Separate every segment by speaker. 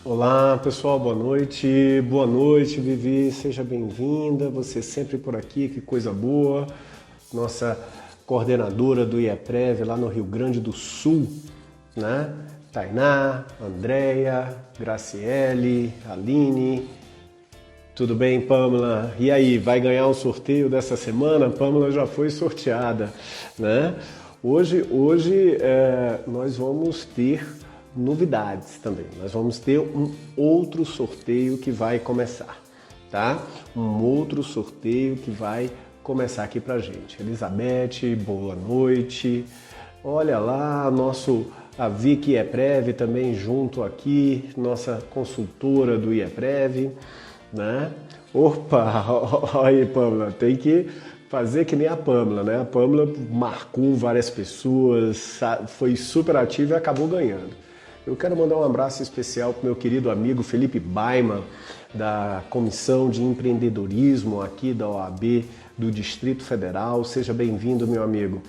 Speaker 1: Olá pessoal, boa noite. Boa noite, Vivi, seja bem-vinda. Você sempre por aqui, que coisa boa. Nossa coordenadora do IEPREV lá no Rio Grande do Sul, né? Tainá, Andréia, Graciele, Aline. Tudo bem, Pamela? E aí, vai ganhar o sorteio dessa semana? Pamela já foi sorteada, né? Hoje nós vamos ter novidades também. Nós vamos ter um outro sorteio que vai começar, tá? Um outro sorteio que vai começar aqui pra gente. Elizabeth, boa noite. Olha lá, a Vicky IEPREV também junto aqui, nossa consultora do IEPREV, né? Opa, olha aí, Pamela, tem que fazer que nem a Pamela, né? A Pamela marcou várias pessoas, foi super ativa e acabou ganhando. Eu quero mandar um abraço especial para o meu querido amigo Felipe Baiman, da Comissão de Empreendedorismo aqui da OAB do Distrito Federal. Seja bem-vindo, meu amigo.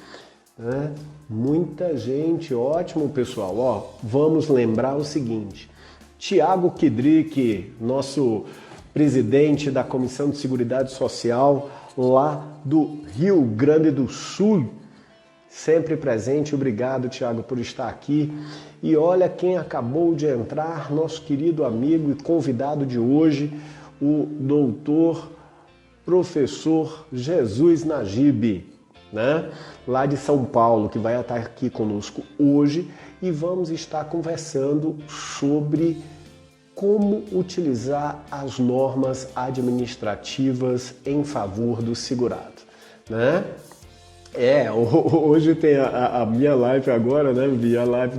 Speaker 1: Muita gente, ótimo pessoal. Ó, vamos lembrar o seguinte, Tiago Kidrick, nosso presidente da Comissão de Seguridade Social lá do Rio Grande do Sul, sempre presente. Obrigado, Tiago, por estar aqui. E olha quem acabou de entrar, nosso querido amigo e convidado de hoje, o doutor professor Jesus Najib, né? Lá de São Paulo, que vai estar aqui conosco hoje e vamos estar conversando sobre como utilizar as normas administrativas em favor do segurado, né? Hoje tem a minha live agora, né? Vi a live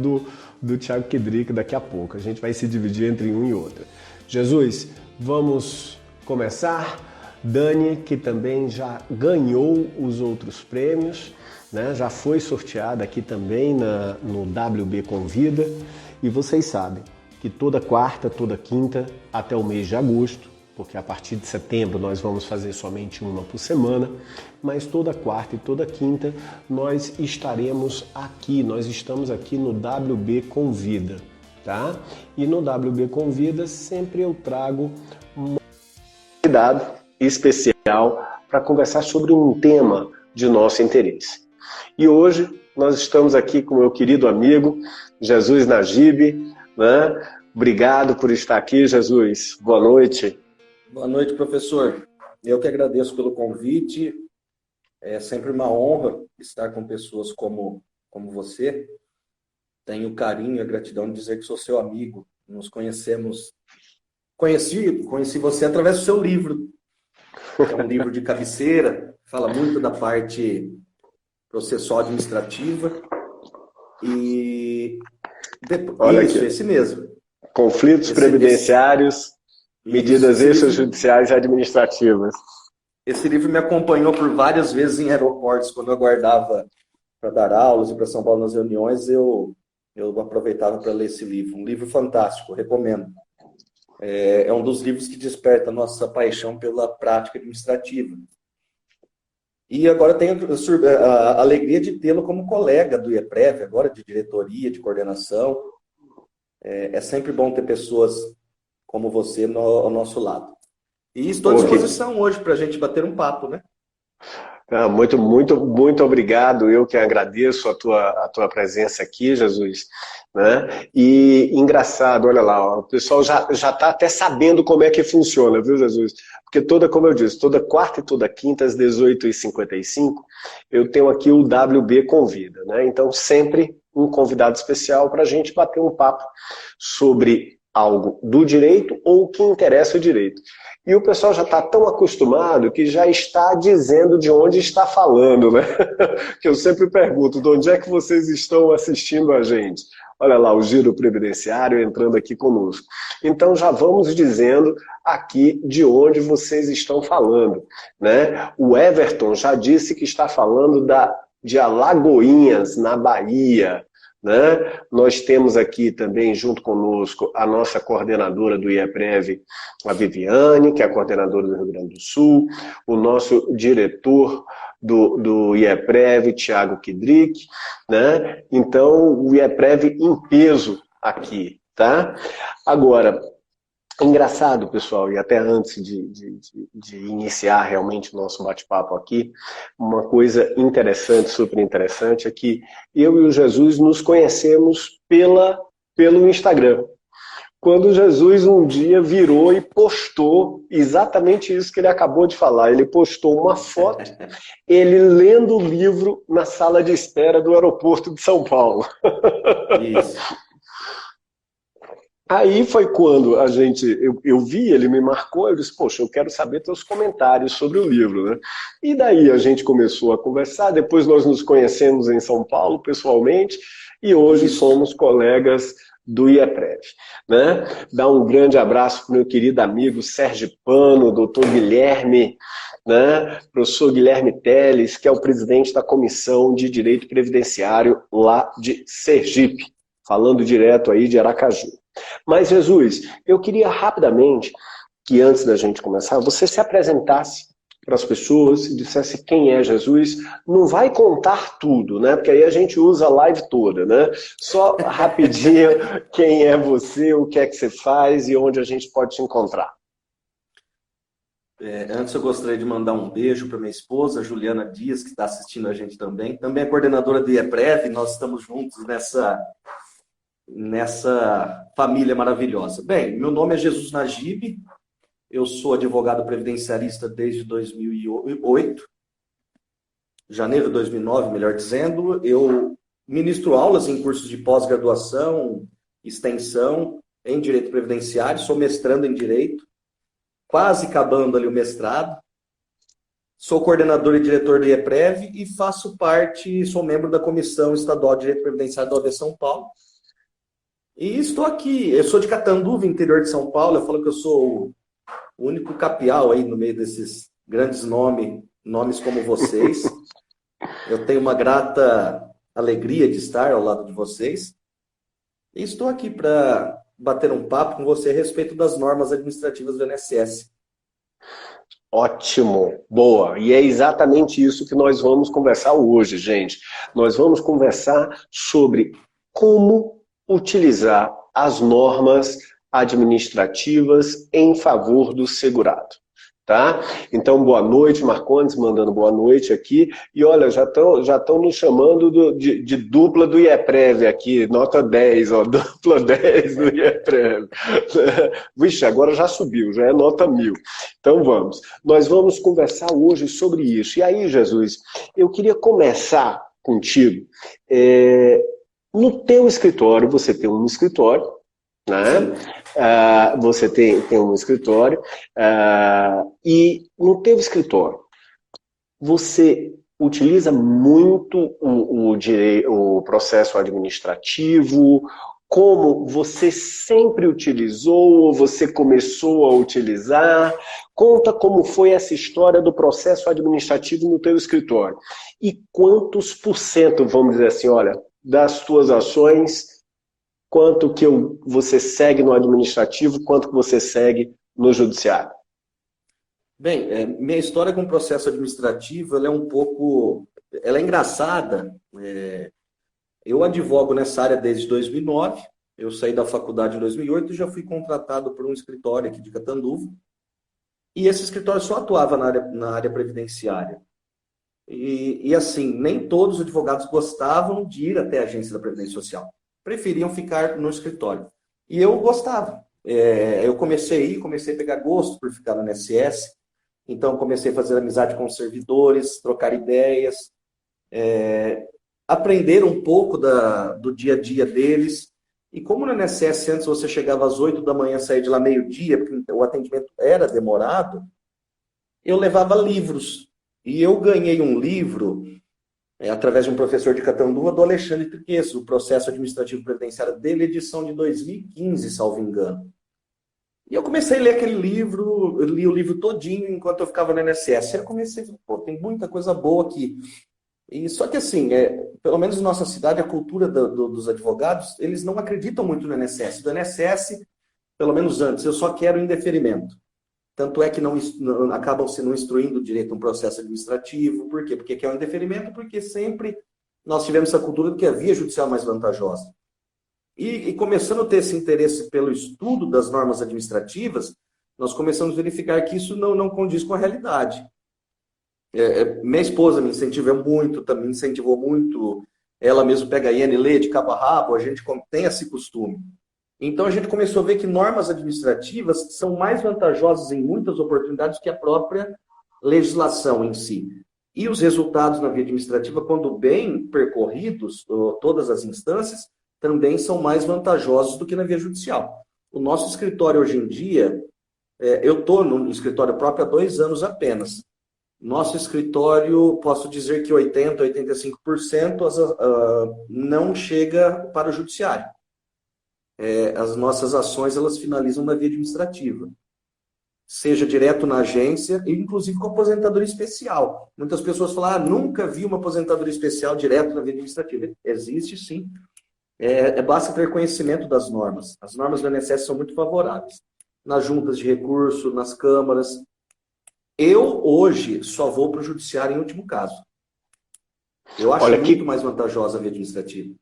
Speaker 1: do Thiago Kidrick daqui a pouco. A gente vai se dividir entre um e outro. Jesus, vamos começar. Dani, que também já ganhou os outros prêmios, né? Já foi sorteada aqui também no WB Convida. E vocês sabem que toda quarta, toda quinta, até o mês de agosto, porque a partir de setembro nós vamos fazer somente uma por semana, mas toda quarta e toda quinta nós estaremos aqui, nós estamos aqui no WB Convida, tá? E no WB Convida sempre eu trago um convidado especial para conversar sobre um tema de nosso interesse. E hoje nós estamos aqui com o meu querido amigo Jesus Najib, né? Obrigado por estar aqui, Jesus. Boa noite.
Speaker 2: Boa noite, professor. Eu que agradeço pelo convite. É sempre uma honra estar com pessoas como você. Tenho o carinho e a gratidão de dizer que sou seu amigo. Nos conhecemos. Conheci você através do seu livro. É um livro de cabeceira, fala muito da parte processual administrativa. E
Speaker 1: Olha
Speaker 2: isso,
Speaker 1: aqui.
Speaker 2: esse mesmo.
Speaker 1: Conflitos previdenciários, medidas extrajudiciais e administrativas.
Speaker 2: Esse livro me acompanhou por várias vezes em aeroportos, quando eu aguardava para dar aulas e para São Paulo nas reuniões, eu aproveitava para ler esse livro. Um livro fantástico, recomendo. É um dos livros que desperta a nossa paixão pela prática administrativa. E agora tenho a alegria de tê-lo como colega do IEPREV, agora de diretoria, de coordenação. É sempre bom ter pessoas como você ao nosso lado. E estou à disposição hoje para a gente bater um papo, né?
Speaker 1: Muito obrigado. Eu que agradeço a tua presença aqui, Jesus, né? E engraçado, olha lá, ó, o pessoal já está até sabendo como é que funciona, viu, Jesus? Porque como eu disse, toda quarta e toda quinta, às 18h55, eu tenho aqui o WB Convida, né? Então, sempre um convidado especial para a gente bater um papo sobre algo do direito ou o que interessa o direito. E o pessoal já está tão acostumado que já está dizendo de onde está falando, né? Que eu sempre pergunto, de onde é que vocês estão assistindo a gente? Olha lá, o Giro Previdenciário entrando aqui conosco. Então já vamos dizendo aqui de onde vocês estão falando, né? O Everton já disse que está falando de Alagoinhas, na Bahia, né? Nós temos aqui também, junto conosco, a nossa coordenadora do IEPREV, a Viviane, que é a coordenadora do Rio Grande do Sul, o nosso diretor do IEPREV, Thiago Kidrick, né? Então, o IEPREV em peso aqui, tá? Agora, engraçado, pessoal, e até antes de iniciar realmente o nosso bate-papo aqui, uma coisa interessante, super interessante, é que eu e o Jesus nos conhecemos pelo Instagram. Quando Jesus um dia virou e postou exatamente isso que ele acabou de falar. Ele postou uma foto, ele lendo o livro na sala de espera do aeroporto de São Paulo.
Speaker 2: Isso.
Speaker 1: Aí foi quando eu vi, ele me marcou, eu disse, poxa, eu quero saber teus comentários sobre o livro, né? E daí a gente começou a conversar, depois nós nos conhecemos em São Paulo, pessoalmente, e hoje somos colegas do IEPREV, né? Dar um grande abraço para o meu querido amigo Sérgio Pano, doutor Guilherme, né? Professor Guilherme Teles, que é o presidente da Comissão de Direito Previdenciário lá de Sergipe, falando direto aí de Aracaju. Mas, Jesus, eu queria rapidamente que antes da gente começar, você se apresentasse para as pessoas e dissesse quem é Jesus. Não vai contar tudo, né? Porque aí a gente usa a live toda, né? Só rapidinho quem é você, o que é que você faz e onde a gente pode te encontrar.
Speaker 2: Antes eu gostaria de mandar um beijo para minha esposa, Juliana Dias, que está assistindo a gente também. Também é coordenadora do IEPREV, nós estamos juntos nessa família maravilhosa. Bem, meu nome é Jesus Najib, eu sou advogado previdenciarista desde 2008, janeiro de 2009, melhor dizendo. Eu ministro aulas em cursos de pós-graduação, extensão em Direito Previdenciário, sou mestrando em Direito, quase acabando ali o mestrado. Sou coordenador e diretor do IEPREV e sou membro da Comissão Estadual de Direito Previdenciário da OAB São Paulo. E estou aqui, eu sou de Catanduva, interior de São Paulo. Eu falo que eu sou o único capial aí no meio desses grandes nomes como vocês. Eu tenho uma grata alegria de estar ao lado de vocês. E estou aqui para bater um papo com você a respeito das normas administrativas do INSS.
Speaker 1: Ótimo, boa. E é exatamente isso que nós vamos conversar hoje, gente. Nós vamos conversar sobre como utilizar as normas administrativas em favor do segurado, tá? Então, boa noite, Marcondes, mandando boa noite aqui. E olha, já estão nos chamando de dupla do IEPREV aqui, nota 10, ó, dupla 10 do IEPREV. Vixe, agora já subiu, já é nota 1000. Então vamos. Nós vamos conversar hoje sobre isso. E aí, Jesus, eu queria começar contigo. No teu escritório, você tem um escritório, né? Você tem um escritório, e no teu escritório, você utiliza muito o processo administrativo, como você sempre utilizou, ou você começou a utilizar? Conta como foi essa história do processo administrativo no teu escritório. E quantos por cento, vamos dizer assim, olha, das tuas ações, quanto que você segue no administrativo, quanto que você segue no judiciário?
Speaker 2: Bem, minha história com o processo administrativo, ela é engraçada. Eu advogo nessa área desde 2009, eu saí da faculdade em 2008 e já fui contratado por um escritório aqui de Catanduva, e esse escritório só atuava na área previdenciária. E assim, nem todos os advogados gostavam de ir até a agência da Previdência Social. Preferiam ficar no escritório. E eu gostava. Eu comecei a pegar gosto por ficar no INSS. Então, comecei a fazer amizade com os servidores, trocar ideias, aprender um pouco do dia a dia deles. E como no INSS, antes você chegava às 8 da manhã, saía de lá meio-dia, porque o atendimento era demorado, eu levava livros. E eu ganhei um livro, através de um professor de Catanduva, do Alexandre Triques, o Processo Administrativo Previdenciário dele, edição de 2015, salvo engano. E eu comecei a ler aquele livro, eu li o livro todinho enquanto eu ficava no INSS. Aí eu comecei a falar, tem muita coisa boa aqui. E só que assim, pelo menos na nossa cidade, a cultura dos advogados, eles não acreditam muito no INSS. Do INSS, pelo menos antes, eu só quero indeferimento. Tanto é que não acabam se não instruindo direito um processo administrativo. Por quê? Porque quer um indeferimento, porque sempre nós tivemos essa cultura de que a via judicial mais vantajosa. E começando a ter esse interesse pelo estudo das normas administrativas, nós começamos a verificar que isso não condiz com a realidade. Minha esposa me incentivou muito, também me incentivou muito. Ela mesmo pega a IN e lê de cabo a rabo, a gente tem esse costume. Então a gente começou a ver que normas administrativas são mais vantajosas em muitas oportunidades que a própria legislação em si. E os resultados na via administrativa, quando bem percorridos, todas as instâncias, também são mais vantajosos do que na via judicial. O nosso escritório hoje em dia, eu estou no escritório próprio há 2 anos apenas. Nosso escritório, posso dizer que 80%, 85% não chega para o judiciário. As nossas ações, elas finalizam na via administrativa. Seja direto na agência, e inclusive com aposentadoria especial. Muitas pessoas falam, nunca vi uma aposentadoria especial direto na via administrativa. Existe sim. Basta ter conhecimento das normas. As normas do INSS são muito favoráveis. Nas juntas de recurso, nas câmaras. Eu, hoje, só vou para o judiciário em último caso. Eu acho muito mais vantajosa a via administrativa.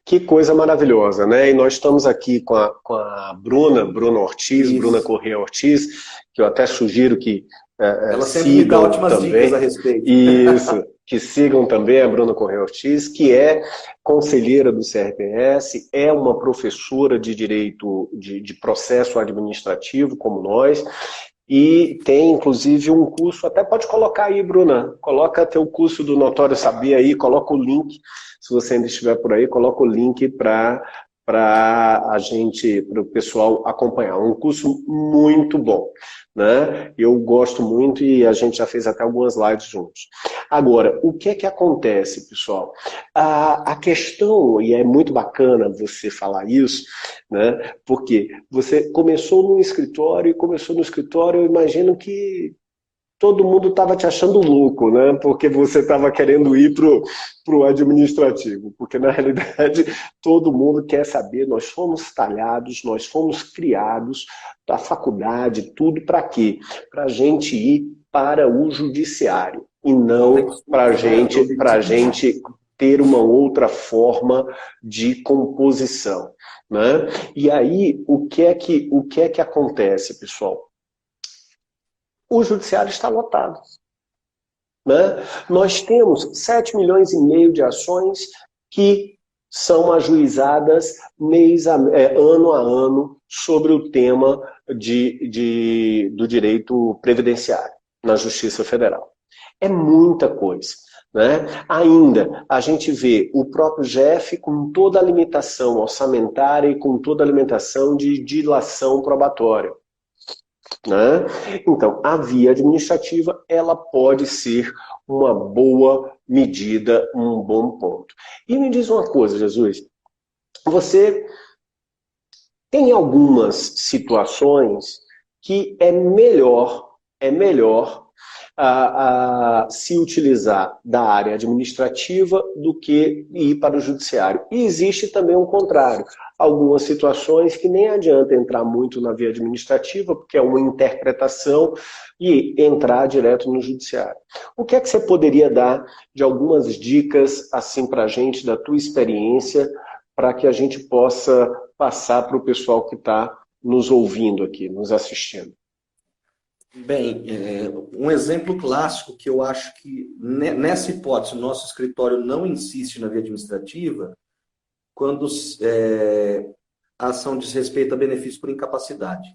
Speaker 1: Que coisa maravilhosa, né? E nós estamos aqui com a Bruna Ortiz, isso. Bruna Corrêa Ortiz, que eu até sugiro que
Speaker 2: ela sempre me dá ótimas dicas a respeito.
Speaker 1: Isso, que sigam também a Bruna Corrêa Ortiz, que é conselheira do CRPS, é uma professora de direito de processo administrativo, como nós, e tem, inclusive, um curso, até pode colocar aí, Bruna, coloca teu curso do Notório Saber aí, coloca o link, se você ainda estiver por aí, coloca o link para o pessoal acompanhar. Um curso muito bom, né? Eu gosto muito e a gente já fez até algumas lives juntos. Agora, o que é que acontece, pessoal? A questão, e é muito bacana você falar isso, né? Porque você começou no escritório, eu imagino que todo mundo estava te achando louco, né? Porque você estava querendo ir para o administrativo. Porque, na realidade, todo mundo quer saber, nós fomos talhados, nós fomos criados da faculdade, tudo para quê? Para a gente ir para o judiciário e não para a gente ter uma outra forma de composição, né? E aí, o que é que acontece, pessoal? O judiciário está lotado, né? Nós temos 7,5 milhões de ações que são ajuizadas ano a ano sobre o tema do direito previdenciário na Justiça Federal. É muita coisa, né? Ainda, a gente vê o próprio GF com toda a limitação orçamentária e com toda a limitação de dilação probatória. Né? Então, a via administrativa, ela pode ser uma boa medida, um bom ponto. E me diz uma coisa, Jesus, você tem algumas situações que é melhor se utilizar da área administrativa do que ir para o judiciário. E existe também o contrário. Algumas situações que nem adianta entrar muito na via administrativa, porque é uma interpretação, e entrar direto no judiciário. O que é que você poderia dar de algumas dicas assim para a gente, da tua experiência, para que a gente possa passar para o pessoal que está nos ouvindo aqui, nos assistindo?
Speaker 2: Bem, um exemplo clássico que eu acho que, nessa hipótese, o nosso escritório não insiste na via administrativa, quando a ação diz respeito a benefício por incapacidade,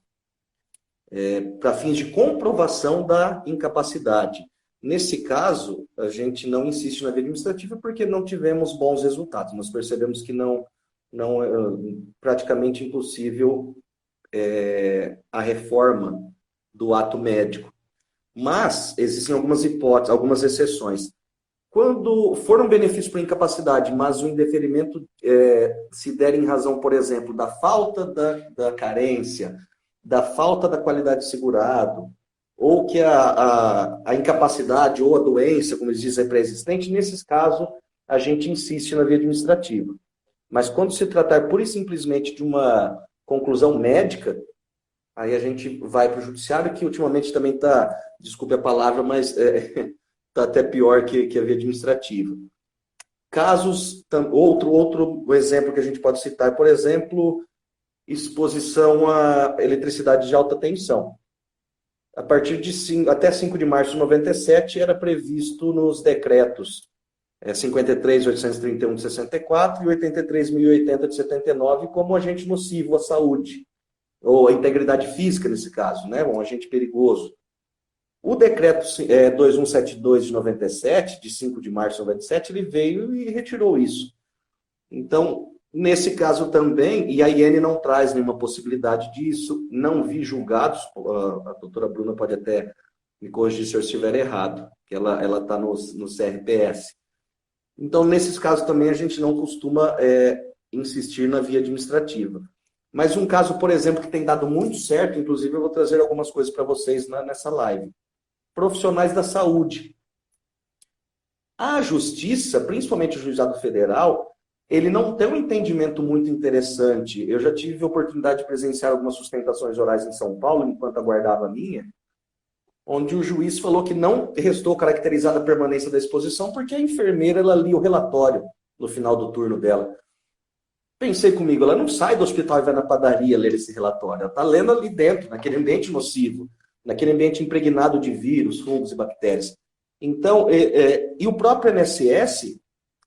Speaker 2: para fins de comprovação da incapacidade. Nesse caso, a gente não insiste na via administrativa porque não tivemos bons resultados. Nós percebemos que não é praticamente impossível a reforma do ato médico. Mas existem algumas hipóteses, algumas exceções. Quando for um benefício por incapacidade, mas o indeferimento se der em razão, por exemplo, da falta da carência, da falta da qualidade de segurado, ou que a incapacidade ou a doença, como eles dizem, é pré-existente, nesses casos a gente insiste na via administrativa. Mas quando se tratar pura e simplesmente de uma conclusão médica, aí a gente vai para o judiciário, que ultimamente também está, desculpe a palavra, mas está até pior que a via administrativa. Casos, outro exemplo que a gente pode citar, por exemplo, exposição à eletricidade de alta tensão. A partir de até 5 de março de 97 era previsto nos decretos 53.831 de 64 e 83.080 de 79 como agente nocivo à saúde, ou à integridade física nesse caso, né? Um agente perigoso. O decreto 2172 de 97, de 5 de março de 97, ele veio e retirou isso. Então, nesse caso também, e a IN não traz nenhuma possibilidade disso, não vi julgados, a doutora Bruna pode até me corrigir se eu estiver errado, que ela está no CRPS. Então, nesses casos também a gente não costuma insistir na via administrativa. Mas um caso, por exemplo, que tem dado muito certo, inclusive eu vou trazer algumas coisas para vocês nessa live. Profissionais da saúde. A justiça, principalmente o juizado federal, ele não tem um entendimento muito interessante. Eu já tive a oportunidade de presenciar algumas sustentações orais em São Paulo, enquanto aguardava a minha, onde o juiz falou que não restou caracterizada a permanência da exposição porque a enfermeira ela lia o relatório no final do turno dela. Pensei comigo, ela não sai do hospital e vai na padaria ler esse relatório. Ela está lendo ali dentro, naquele ambiente nocivo, naquele ambiente impregnado de vírus, fungos e bactérias. Então, e o próprio INSS,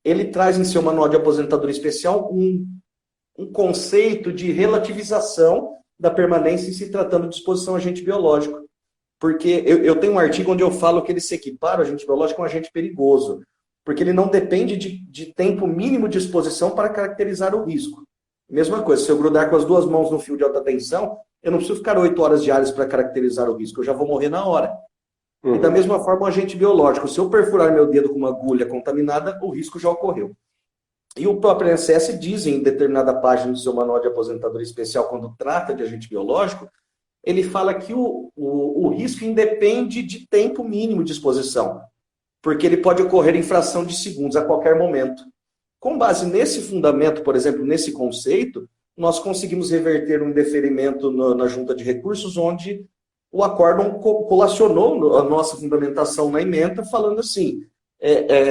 Speaker 2: ele traz em seu manual de aposentadoria especial um conceito de relativização da permanência em se tratando de exposição a agente biológico. Porque eu tenho um artigo onde eu falo que ele se equipara ao agente biológico a um agente perigoso. Porque ele não depende de tempo mínimo de exposição para caracterizar o risco. Mesma coisa, se eu grudar com as duas mãos no fio de alta tensão, eu não preciso ficar 8 horas diárias para caracterizar o risco, eu já vou morrer na hora. E da mesma forma, o agente biológico, se eu perfurar meu dedo com uma agulha contaminada, o risco já ocorreu. E o próprio INSS diz em determinada página do seu manual de aposentadoria especial, quando trata de agente biológico, ele fala que o risco independe de tempo mínimo de exposição, porque ele pode ocorrer em fração de segundos a qualquer momento. Com base nesse fundamento, por exemplo, nesse conceito, nós conseguimos reverter um indeferimento na junta de recursos, onde o acórdão colacionou a nossa fundamentação na ementa, falando assim,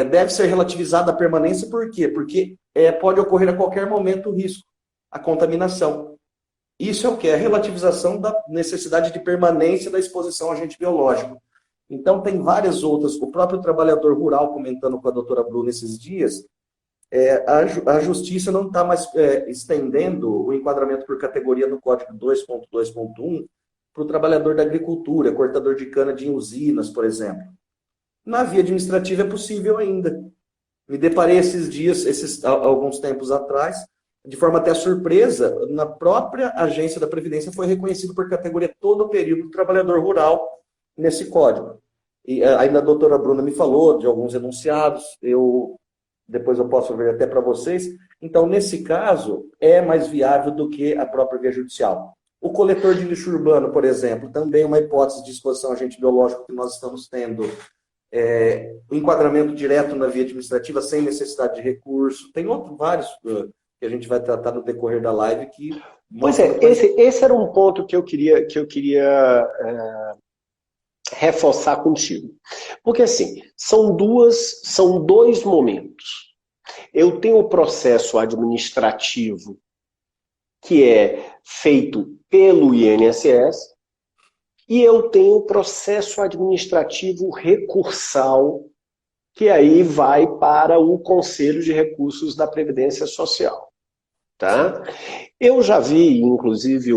Speaker 2: deve ser relativizada a permanência, por quê? Porque pode ocorrer a qualquer momento o risco, a contaminação. Isso é o que? A relativização da necessidade de permanência da exposição a agente biológico. Então, tem várias outras. O próprio trabalhador rural, comentando com a doutora Bruna esses dias, a justiça não está mais estendendo o enquadramento por categoria no Código 2.2.1 para o trabalhador da agricultura, cortador de cana de usinas, por exemplo. Na via administrativa é possível ainda. Me deparei esses dias, alguns tempos atrás, de forma até surpresa, na própria agência da Previdência foi reconhecido por categoria todo o período do trabalhador rural nesse código. E ainda a doutora Bruna me falou de alguns enunciados, depois eu posso ver até para vocês. Então, nesse caso, é mais viável do que a própria via judicial. O coletor de lixo urbano, por exemplo, também é uma hipótese de exposição a agente biológico que nós estamos tendo. O enquadramento direto na via administrativa sem necessidade de recurso. Tem vários que a gente vai tratar no decorrer da live que...
Speaker 1: Pois esse era um ponto que eu queria reforçar contigo. Porque, assim, são dois momentos. Eu tenho o processo administrativo que é feito pelo INSS e eu tenho o processo administrativo recursal que aí vai para o Conselho de Recursos da Previdência Social. Tá? Eu já vi, inclusive,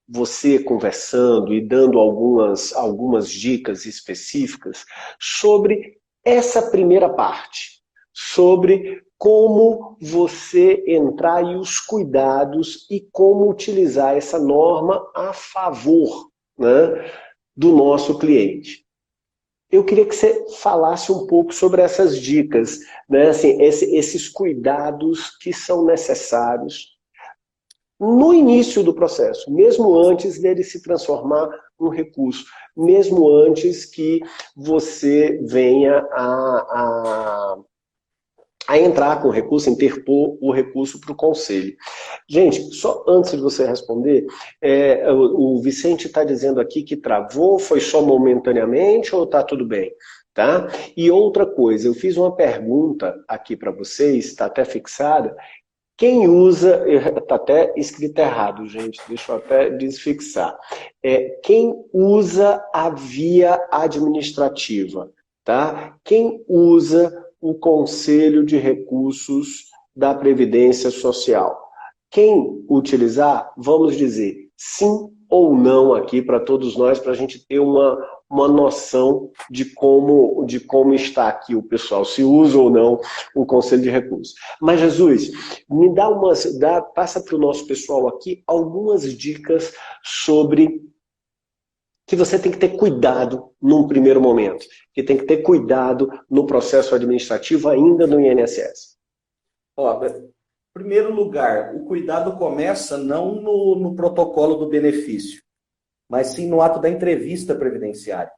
Speaker 1: você conversando e dando algumas dicas específicas sobre essa primeira parte, sobre como você entrar e os cuidados e como utilizar essa norma a favor, né, do nosso cliente. Eu queria que você falasse um pouco sobre essas dicas, né, assim, esses cuidados que são necessários no início do processo, mesmo antes dele se transformar num recurso, mesmo antes que você venha a entrar com o recurso, interpor o recurso para o conselho. Gente, só antes de você responder, o Vicente está dizendo aqui que travou, foi só momentaneamente ou está tudo bem? Tá? E outra coisa, eu fiz uma pergunta aqui para vocês, está até fixada. Quem usa, está até escrito errado, gente, deixa eu até desfixar. Quem usa a via administrativa, tá? Quem usa o Conselho de Recursos da Previdência Social? Quem utilizar, vamos dizer sim ou não aqui para todos nós, para a gente ter uma noção de como está aqui o pessoal, se usa ou não o Conselho de Recursos. Mas, Jesus, me passa para o nosso pessoal aqui algumas dicas sobre que você tem que ter cuidado num primeiro momento, que tem que ter cuidado no processo administrativo ainda no INSS.
Speaker 2: Ó, em primeiro lugar, o cuidado começa não no protocolo do benefício, mas sim no ato da entrevista previdenciária.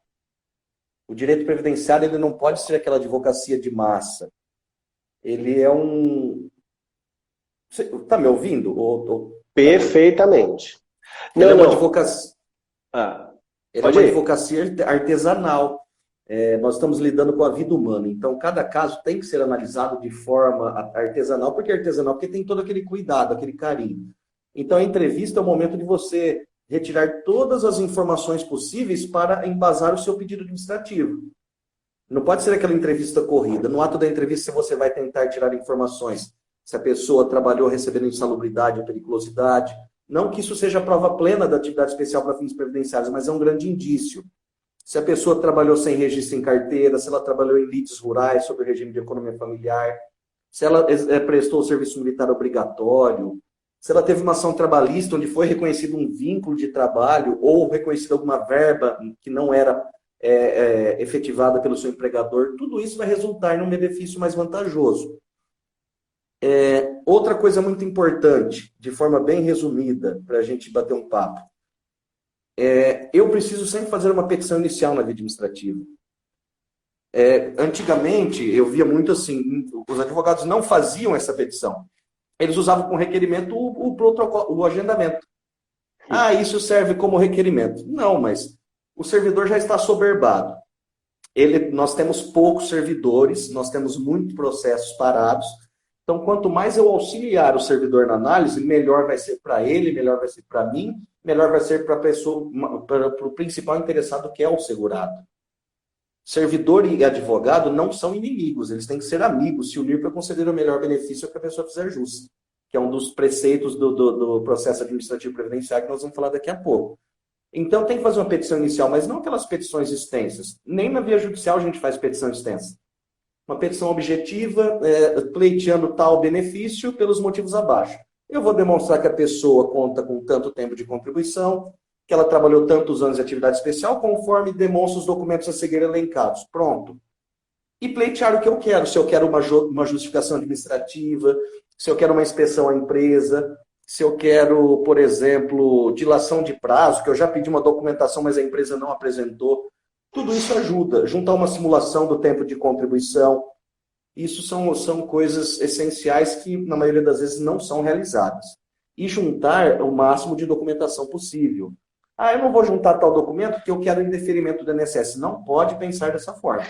Speaker 2: O direito previdenciário ele não pode ser aquela advocacia de massa. Ele é um... Você está me ouvindo?
Speaker 1: Perfeitamente.
Speaker 2: Ele é uma advocacia... Ele é uma advocacia artesanal. Nós estamos lidando com a vida humana. Então, cada caso tem que ser analisado de forma artesanal. Por que artesanal? Porque tem todo aquele cuidado, aquele carinho. Então, a entrevista é o momento de você retirar todas as informações possíveis para embasar o seu pedido administrativo. Não pode ser aquela entrevista corrida. No ato da entrevista, você vai tentar tirar informações. Se a pessoa trabalhou recebendo insalubridade ou periculosidade. Não que isso seja prova plena da atividade especial para fins previdenciários, mas é um grande indício. Se a pessoa trabalhou sem registro em carteira, se ela trabalhou em lides rurais sob o regime de economia familiar, se ela prestou o serviço militar obrigatório, se ela teve uma ação trabalhista onde foi reconhecido um vínculo de trabalho ou reconhecida alguma verba que não era efetivada pelo seu empregador, tudo isso vai resultar num benefício mais vantajoso. Outra coisa muito importante, de forma bem resumida, para a gente bater um papo. Eu preciso sempre fazer uma petição inicial na via administrativa. Antigamente, eu via muito assim, os advogados não faziam essa petição. Eles usavam como requerimento o protocolo, o agendamento. Isso serve como requerimento. Não, mas o servidor já está soberbado. Nós temos poucos servidores, nós temos muitos processos parados. Então, quanto mais eu auxiliar o servidor na análise, melhor vai ser para ele, melhor vai ser para mim, melhor vai ser para a pessoa, para o principal interessado, que é o segurado. Servidor e advogado não são inimigos, eles têm que ser amigos, se unir para conceder o melhor benefício que a pessoa fizer jus, que é um dos preceitos do processo administrativo previdenciário que nós vamos falar daqui a pouco. Então, tem que fazer uma petição inicial, mas não aquelas petições extensas. Nem na via judicial a gente faz petição extensa. Uma petição objetiva, pleiteando tal benefício pelos motivos abaixo. Eu vou demonstrar que a pessoa conta com tanto tempo de contribuição, que ela trabalhou tantos anos de atividade especial, conforme demonstra os documentos a seguir elencados. Pronto. E pleitear o que eu quero. Se eu quero uma justificação administrativa, se eu quero uma inspeção à empresa, se eu quero, por exemplo, dilação de prazo, que eu já pedi uma documentação, mas a empresa não apresentou. Tudo isso ajuda. Juntar uma simulação do tempo de contribuição. Isso são coisas essenciais que, na maioria das vezes, não são realizadas. E juntar o máximo de documentação possível. Eu não vou juntar tal documento porque eu quero indeferimento do INSS. Não pode pensar dessa forma.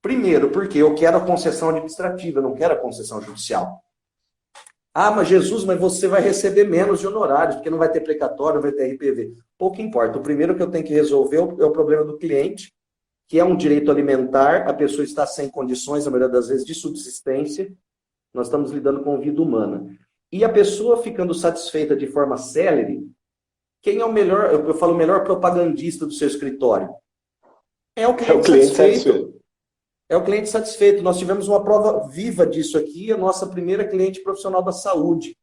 Speaker 2: Primeiro, porque eu quero a concessão administrativa, eu não quero a concessão judicial. Mas Jesus, mas você vai receber menos de honorários, porque não vai ter precatório, não vai ter RPV. Pouco importa. O primeiro que eu tenho que resolver é o problema do cliente, que é um direito alimentar, a pessoa está sem condições, na maioria das vezes, de subsistência. Nós estamos lidando com vida humana. E a pessoa ficando satisfeita de forma célere, quem é o melhor, eu falo, o melhor propagandista do seu escritório? É o cliente satisfeito. É o cliente satisfeito. Nós tivemos uma prova viva disso aqui, a nossa primeira cliente profissional da saúde.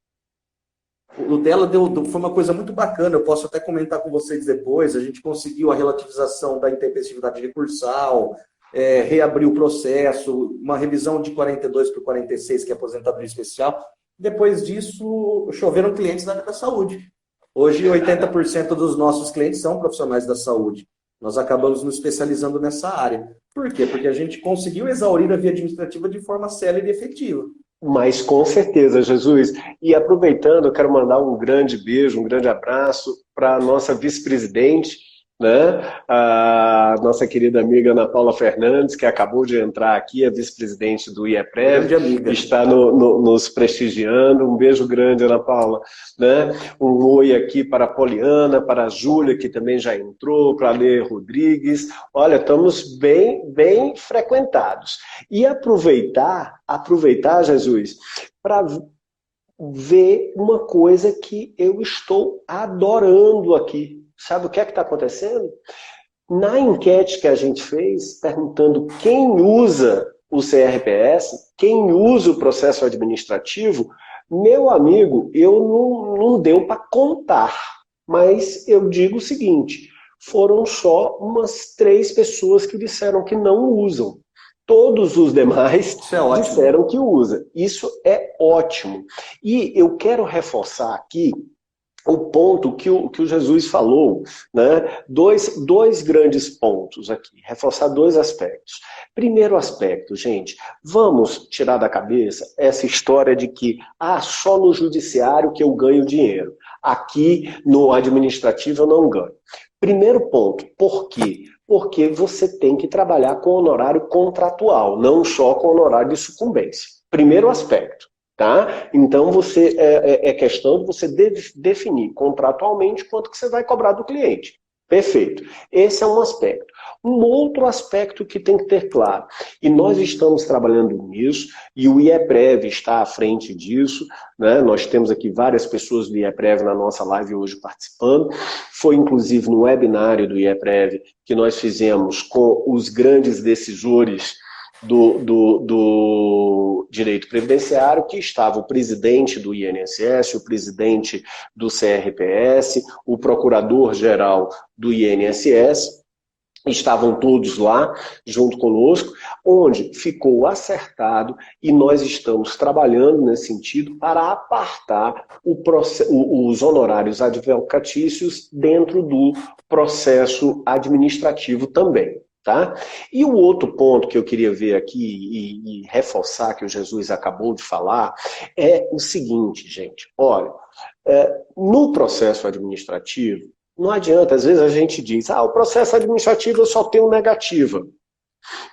Speaker 2: O dela foi uma coisa muito bacana, eu posso até comentar com vocês depois. A gente conseguiu a relativização da intempestividade recursal, reabriu o processo, uma revisão de 42 para 46, que é aposentadoria especial. Depois disso, choveram clientes da área da saúde. Hoje, 80% dos nossos clientes são profissionais da saúde. Nós acabamos nos especializando nessa área. Por quê? Porque a gente conseguiu exaurir a via administrativa de forma célere e efetiva.
Speaker 1: Mas com certeza, Jesus. E aproveitando, eu quero mandar um grande beijo, um grande abraço para a nossa vice-presidente, né? A nossa querida amiga Ana Paula Fernandes, que acabou de entrar aqui, a vice-presidente do
Speaker 2: Grande
Speaker 1: IEPREV,
Speaker 2: amiga.
Speaker 1: está nos prestigiando. Um beijo grande, Ana Paula. Né? Um oi aqui para a Poliana, para a Júlia, que também já entrou, para a Lê Rodrigues. Olha, estamos bem frequentados. E aproveitar, Jesus, para ver uma coisa que eu estou adorando aqui. Sabe o que é que está acontecendo? Na enquete que a gente fez, perguntando quem usa o CRPS, quem usa o processo administrativo, meu amigo, eu não deu para contar, mas eu digo o seguinte, foram só umas 3 pessoas que disseram que não usam. Todos os demais disseram que usa. Isso é ótimo. E eu quero reforçar aqui o ponto que o Jesus falou, né? Dois grandes pontos aqui, reforçar 2 aspectos. Primeiro aspecto, gente, vamos tirar da cabeça essa história de que só no judiciário que eu ganho dinheiro, aqui no administrativo eu não ganho. Primeiro ponto, por quê? Porque você tem que trabalhar com honorário contratual, não só com honorário de sucumbência. Primeiro aspecto. Tá? Então é questão de você definir contratualmente quanto que você vai cobrar do cliente. Perfeito. Esse é um aspecto. Um outro aspecto que tem que ter claro, e nós estamos trabalhando nisso, e o IEPREV está à frente disso, né? Nós temos aqui várias pessoas do IEPREV na nossa live hoje participando, foi inclusive no webinário do IEPREV que nós fizemos com os grandes decisores do direito previdenciário, que estava o presidente do INSS, o presidente do CRPS, o procurador-geral do INSS, estavam todos lá, junto conosco, onde ficou acertado e nós estamos trabalhando nesse sentido para apartar os honorários advocatícios dentro do processo administrativo também. Tá? E o outro ponto que eu queria ver aqui e reforçar que o Jesus acabou de falar é o seguinte, gente. Olha, no processo administrativo, não adianta, às vezes a gente diz, o processo administrativo eu só tenho negativa.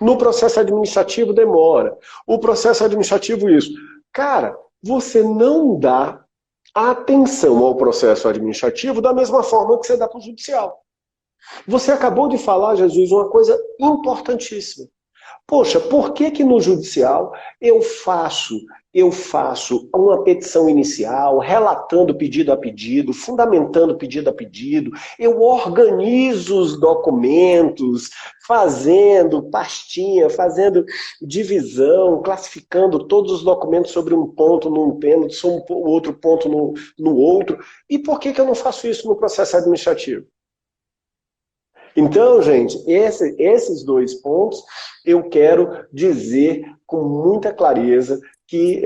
Speaker 1: No processo administrativo demora. O processo administrativo isso. Cara, você não dá atenção ao processo administrativo da mesma forma que você dá para o judicial. Você acabou de falar, Jesus, uma coisa importantíssima. Poxa, por que no judicial eu faço uma petição inicial, relatando pedido a pedido, fundamentando pedido a pedido, eu organizo os documentos, fazendo pastinha, fazendo divisão, classificando todos os documentos sobre um ponto num pênalti, sobre outro ponto no outro. E por que eu não faço isso no processo administrativo? Então, gente, esses 2 pontos eu quero dizer com muita clareza que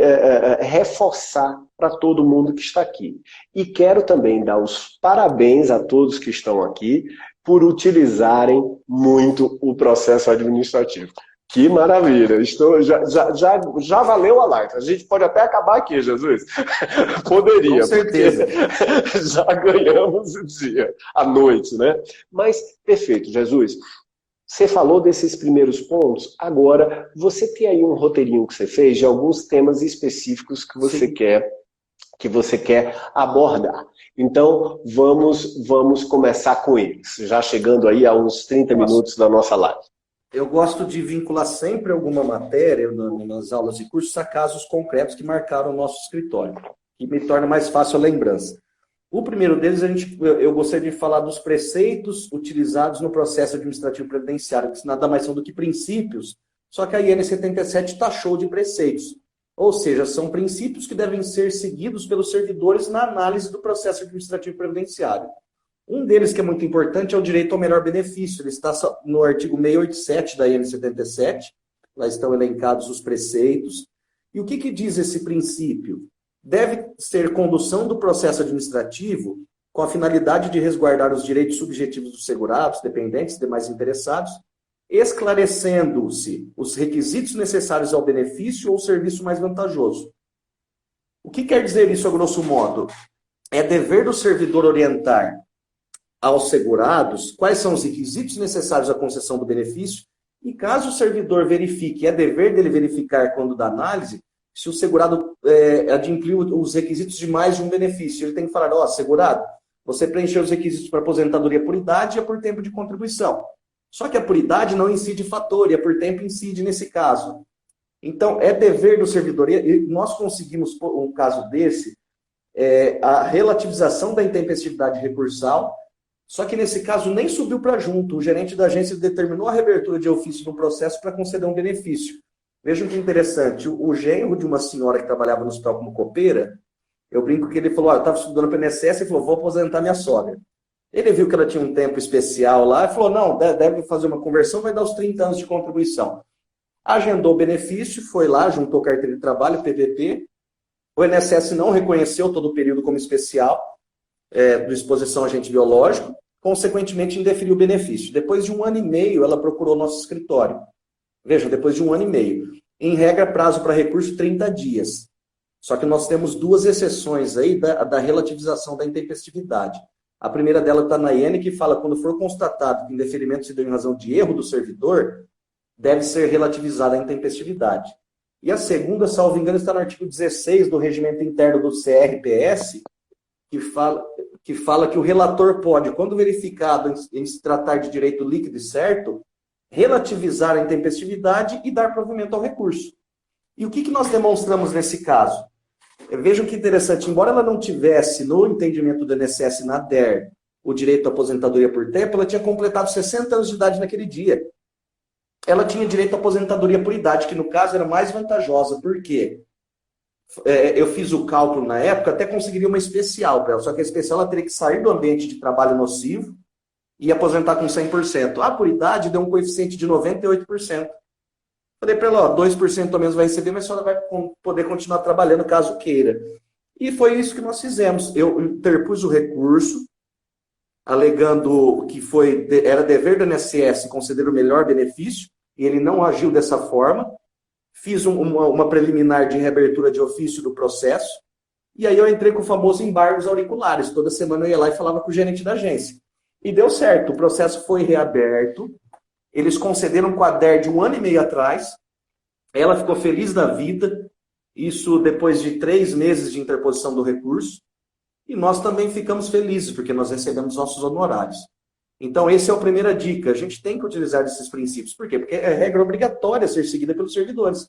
Speaker 1: reforçar para todo mundo que está aqui. E quero também dar os parabéns a todos que estão aqui por utilizarem muito o processo administrativo. Que maravilha! Já valeu a live. A gente pode até acabar aqui, Jesus. Poderia.
Speaker 2: Com certeza.
Speaker 1: Já ganhamos o dia, a noite, né? Mas, perfeito, Jesus. Você falou desses primeiros pontos, agora você tem aí um roteirinho que você fez de alguns temas específicos que você quer abordar. Então, vamos começar com eles, já chegando aí a uns 30 minutos da nossa live.
Speaker 2: Eu gosto de vincular sempre alguma matéria nas aulas e cursos a casos concretos que marcaram o nosso escritório, que me torna mais fácil a lembrança. O primeiro deles, eu gostaria de falar dos preceitos utilizados no processo administrativo previdenciário, que nada mais são do que princípios, só que a IN 77 taxou de preceitos. Ou seja, são princípios que devem ser seguidos pelos servidores na análise do processo administrativo previdenciário. Um deles que é muito importante é o direito ao melhor benefício. Ele está no artigo 687 da IN 77, lá estão elencados os preceitos. E o que diz esse princípio? Deve ser condução do processo administrativo com a finalidade de resguardar os direitos subjetivos dos segurados, dependentes e demais interessados, esclarecendo-se os requisitos necessários ao benefício ou serviço mais vantajoso. O que quer dizer isso, a grosso modo? É dever do servidor orientar aos segurados quais são os requisitos necessários à concessão do benefício e caso o servidor verifique, é dever dele verificar quando da análise, se o segurado adimpliu os requisitos de mais de um benefício. Ele tem que falar, segurado, você preencheu os requisitos para aposentadoria por idade e é por tempo de contribuição. Só que a por idade não incide fator, e a por tempo incide nesse caso. Então, é dever do servidor, e nós conseguimos, um caso desse, a relativização da intempestividade recursal, só que nesse caso nem subiu para junto. O gerente da agência determinou a reabertura de ofício no processo para conceder um benefício. Vejam que interessante, o genro de uma senhora que trabalhava no hospital como copeira, eu brinco que ele falou, eu estava estudando para o INSS e falou, vou aposentar minha sogra. Ele viu que ela tinha um tempo especial lá e falou, não, deve fazer uma conversão, vai dar os 30 anos de contribuição. Agendou o benefício, foi lá, juntou carteira de trabalho, PPP. O INSS não reconheceu todo o período como especial, de exposição a agente biológico, consequentemente indeferiu o benefício. Depois de 1 ano e meio, ela procurou o nosso escritório. Vejam, depois de 1 ano e meio. Em regra, prazo para recurso, 30 dias. Só que nós temos 2 exceções aí da relativização da intempestividade. A primeira dela está na IN, que fala quando for constatado que o indeferimento se deu em razão de erro do servidor, deve ser relativizada a intempestividade. E a segunda, salvo engano, está no artigo 16 do Regimento Interno do CRPS, que fala que o relator pode, quando verificado em se tratar de direito líquido e certo, relativizar a intempestividade e dar provimento ao recurso. E o que nós demonstramos nesse caso? Vejam que interessante, embora ela não tivesse no entendimento do INSS na DER o direito à aposentadoria por tempo, ela tinha completado 60 anos de idade naquele dia. Ela tinha direito à aposentadoria por idade, que no caso era mais vantajosa. Por quê? Eu fiz o cálculo na época, até conseguiria uma especial para ela, só que a especial ela teria que sair do ambiente de trabalho nocivo e aposentar com 100%. A por idade deu um coeficiente de 98%. Falei para ela, 2% ao menos vai receber, mas a senhora vai poder continuar trabalhando caso queira. E foi isso que nós fizemos. Eu interpus o recurso, alegando que era dever do INSS conceder o melhor benefício, e ele não agiu dessa forma. Fiz uma preliminar de reabertura de ofício do processo, e aí eu entrei com o famoso embargos auriculares. Toda semana eu ia lá e falava com o gerente da agência. E deu certo, o processo foi reaberto, eles concederam com a DER de 1 ano e meio atrás, ela ficou feliz da vida, isso depois de 3 meses de interposição do recurso, e nós também ficamos felizes, porque nós recebemos nossos honorários. Então, essa é a primeira dica. A gente tem que utilizar esses princípios. Por quê? Porque é regra obrigatória a ser seguida pelos servidores.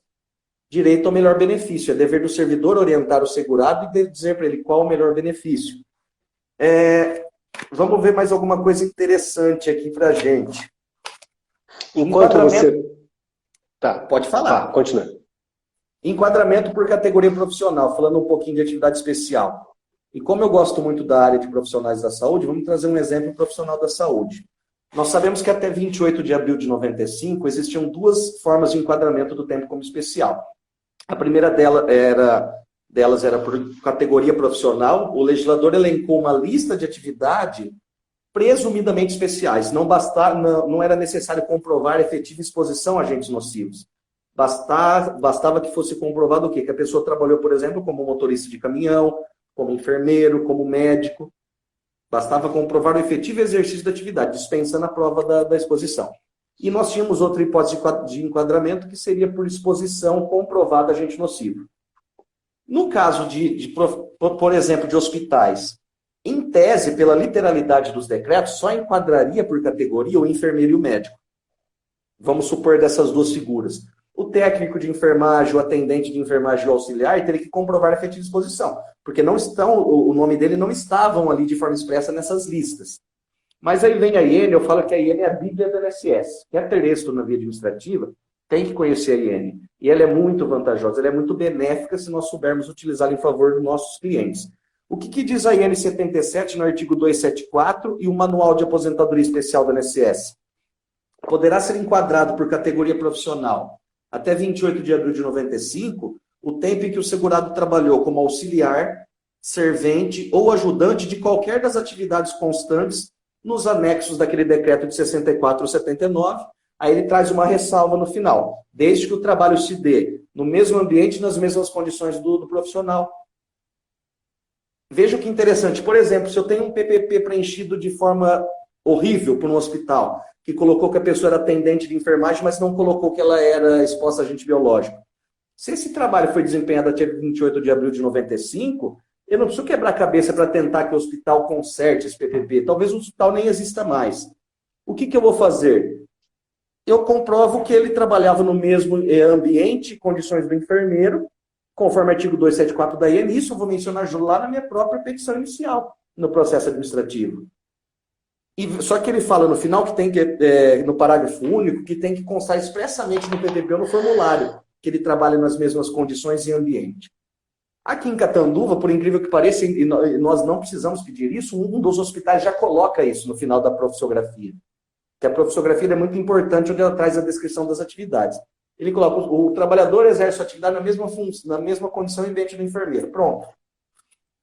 Speaker 2: Direito ao melhor benefício. É dever do servidor orientar o segurado e dizer para ele qual é o melhor benefício. Vamos ver mais alguma coisa interessante aqui para a gente.
Speaker 1: Enquanto você... Tá.
Speaker 2: Pode falar.
Speaker 1: Tá, continua.
Speaker 2: Enquadramento por categoria profissional, falando um pouquinho de atividade especial. E como eu gosto muito da área de profissionais da saúde, vamos trazer um exemplo profissional da saúde. Nós sabemos que até 28 de abril de 95 existiam 2 formas de enquadramento do tempo como especial. A primeira delas era por categoria profissional. O legislador elencou uma lista de atividade presumidamente especiais. Não era necessário comprovar efetiva exposição a agentes nocivos. Bastava que fosse comprovado o quê? Que a pessoa trabalhou, por exemplo, como motorista de caminhão, como enfermeiro, como médico. Bastava comprovar o efetivo exercício da atividade, dispensando a prova da exposição. E nós tínhamos outra hipótese de enquadramento, que seria por exposição comprovada a agente nocivo. No caso por exemplo, de hospitais, em tese, pela literalidade dos decretos, só enquadraria por categoria o enfermeiro e o médico. Vamos supor dessas 2 figuras. O técnico de enfermagem, o atendente de enfermagem e o auxiliar teria que comprovar a efetiva exposição, porque o nome dele não estavam ali de forma expressa nessas listas. Mas aí vem a IN, eu falo que a IN é a Bíblia do INSS. Quer ter êxito na via administrativa, tem que conhecer a IN. E ela é muito vantajosa, ela é muito benéfica se nós soubermos utilizá-la em favor dos nossos clientes. O que diz a IN 77 no artigo 274 e o Manual de Aposentadoria Especial do INSS? Poderá ser enquadrado por categoria profissional até 28 de abril de 95, o tempo em que o segurado trabalhou como auxiliar, servente ou ajudante de qualquer das atividades constantes nos anexos daquele decreto de 64 ou 79. Aí ele traz uma ressalva no final, desde que o trabalho se dê no mesmo ambiente, nas mesmas condições do profissional. veja que interessante. Por exemplo, se eu tenho um PPP preenchido de forma horrível por um hospital, que colocou que a pessoa era atendente de enfermagem, mas não colocou que ela era exposta a agente biológico. Se esse trabalho foi desempenhado até 28 de abril de 95, eu não preciso quebrar a cabeça para tentar que o hospital conserte esse PPP. Talvez o hospital nem exista mais. O que eu vou fazer? Eu comprovo que ele trabalhava no mesmo ambiente e condições do enfermeiro, conforme o artigo 274 da IN. Isso eu vou mencionar lá na minha própria petição inicial, no processo administrativo. Só que ele fala no final que tem que, no parágrafo único, que tem que constar expressamente no PPP ou no formulário, que ele trabalha nas mesmas condições e ambiente. Aqui em Catanduva, por incrível que pareça, e nós não precisamos pedir isso, um dos hospitais já coloca isso no final da profissiografia. Que a profissiografia é muito importante, onde ela traz a descrição das atividades. Ele coloca, o trabalhador exerce a atividade na mesma condição e ambiente do enfermeiro. Pronto.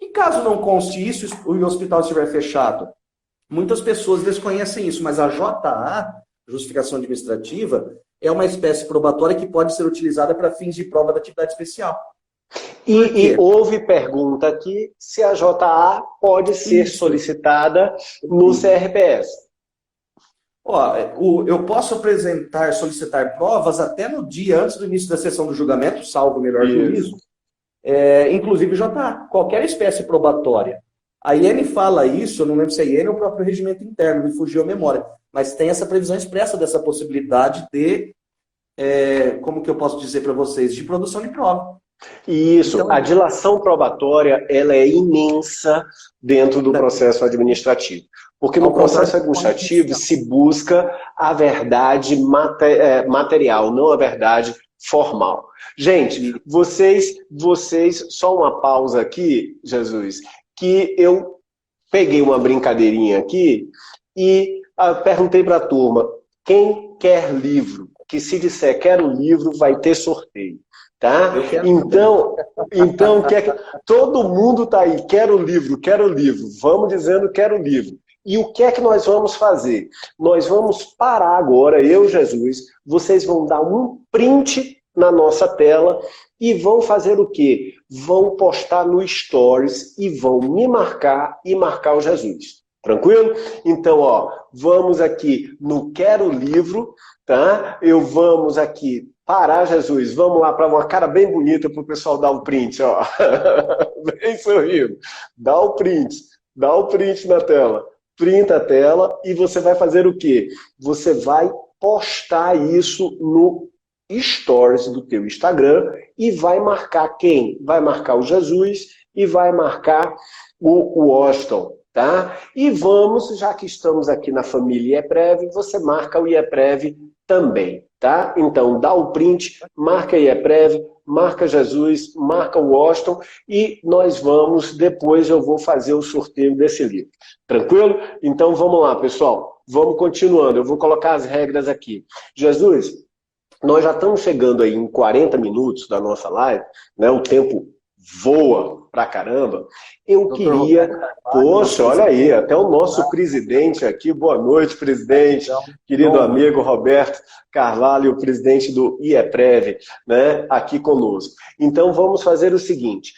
Speaker 2: E caso não conste isso e o hospital estiver fechado? Muitas pessoas desconhecem isso, mas a JA, justificação administrativa, é uma espécie probatória que pode ser utilizada para fins de prova da atividade especial.
Speaker 1: E houve pergunta aqui se a JA pode ser solicitada no CRPS.
Speaker 2: Eu posso solicitar provas até no dia antes do início da sessão do julgamento, salvo o melhor juízo, inclusive JA, qualquer espécie probatória. A IN fala isso, eu não lembro se é a IN ou o próprio regimento interno, me fugiu a memória, mas tem essa previsão expressa dessa possibilidade de, como que eu posso dizer para vocês, de produção de prova.
Speaker 1: Isso, então, a dilação probatória ela é imensa dentro do processo administrativo. Porque no processo administrativo se busca a verdade material, não a verdade formal. Gente, vocês, só uma pausa aqui, Jesus, que eu peguei uma brincadeirinha aqui e perguntei para a turma, quem quer livro? Que se disser quero livro, vai ter sorteio. Tá? Então todo mundo está aí, quero livro, vamos dizendo quero livro. E o que é que nós vamos fazer? Nós vamos parar agora, eu, Jesus, vocês vão dar um print na nossa tela e vão fazer o quê? Vão postar no Stories e vão me marcar e marcar o Jesus. Tranquilo? Então, vamos aqui no Quero Livro, tá? Vamos aqui parar, Jesus. Vamos lá para uma cara bem bonita para o pessoal dar um print, ó. Bem sorrindo. Dá o print na tela. Printa a tela e você vai fazer o quê? Você vai postar isso no Stories do teu Instagram e vai marcar quem? Vai marcar o Jesus e vai marcar o Washington. Tá? E vamos, já que estamos aqui na família IEPREV, você marca o IEPREV também, tá? Então, dá o print, marca IEPREV, marca Jesus, marca o Washington e nós vamos, depois eu vou fazer o sorteio desse livro. Tranquilo? Então, vamos lá, pessoal. Vamos continuando. Eu vou colocar as regras aqui. Jesus, nós já estamos chegando aí em 40 minutos da nossa live, né? O tempo voa pra caramba. Eu queria... Poxa, olha aí, até o nosso presidente aqui. Boa noite, presidente. Querido amigo Roberto Carvalho, o presidente do IEPREV, né, aqui conosco. Então, vamos fazer o seguinte.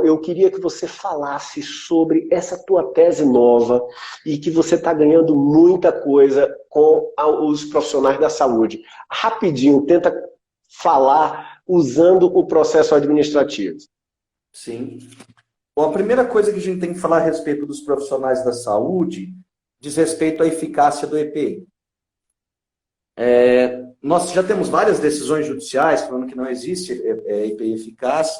Speaker 1: Eu queria que você falasse sobre essa tua tese nova e que você está ganhando muita coisa com os profissionais da saúde. Rapidinho, tenta falar usando o processo administrativo.
Speaker 2: Sim. Bom, a primeira coisa que a gente tem que falar a respeito dos profissionais da saúde diz respeito à eficácia do EPI. Nós já temos várias decisões judiciais falando que não existe EPI eficaz.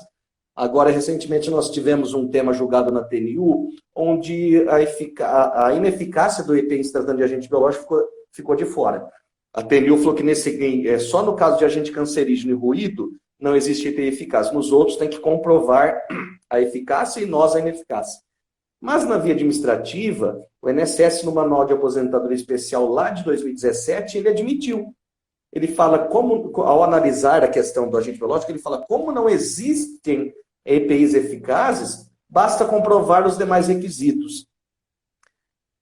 Speaker 2: Agora, recentemente, nós tivemos um tema julgado na TNU, onde a ineficácia do EPI em se tratando de agente biológico ficou de fora. A TNU falou que só no caso de agente cancerígeno e ruído não existe EPI eficaz. Nos outros tem que comprovar a eficácia e nós a ineficácia. Mas na via administrativa, o INSS, no Manual de Aposentadoria Especial lá de 2017, ele admitiu. Ele fala ao analisar a questão do agente biológico, ele fala como não existem EPIs eficazes, basta comprovar os demais requisitos.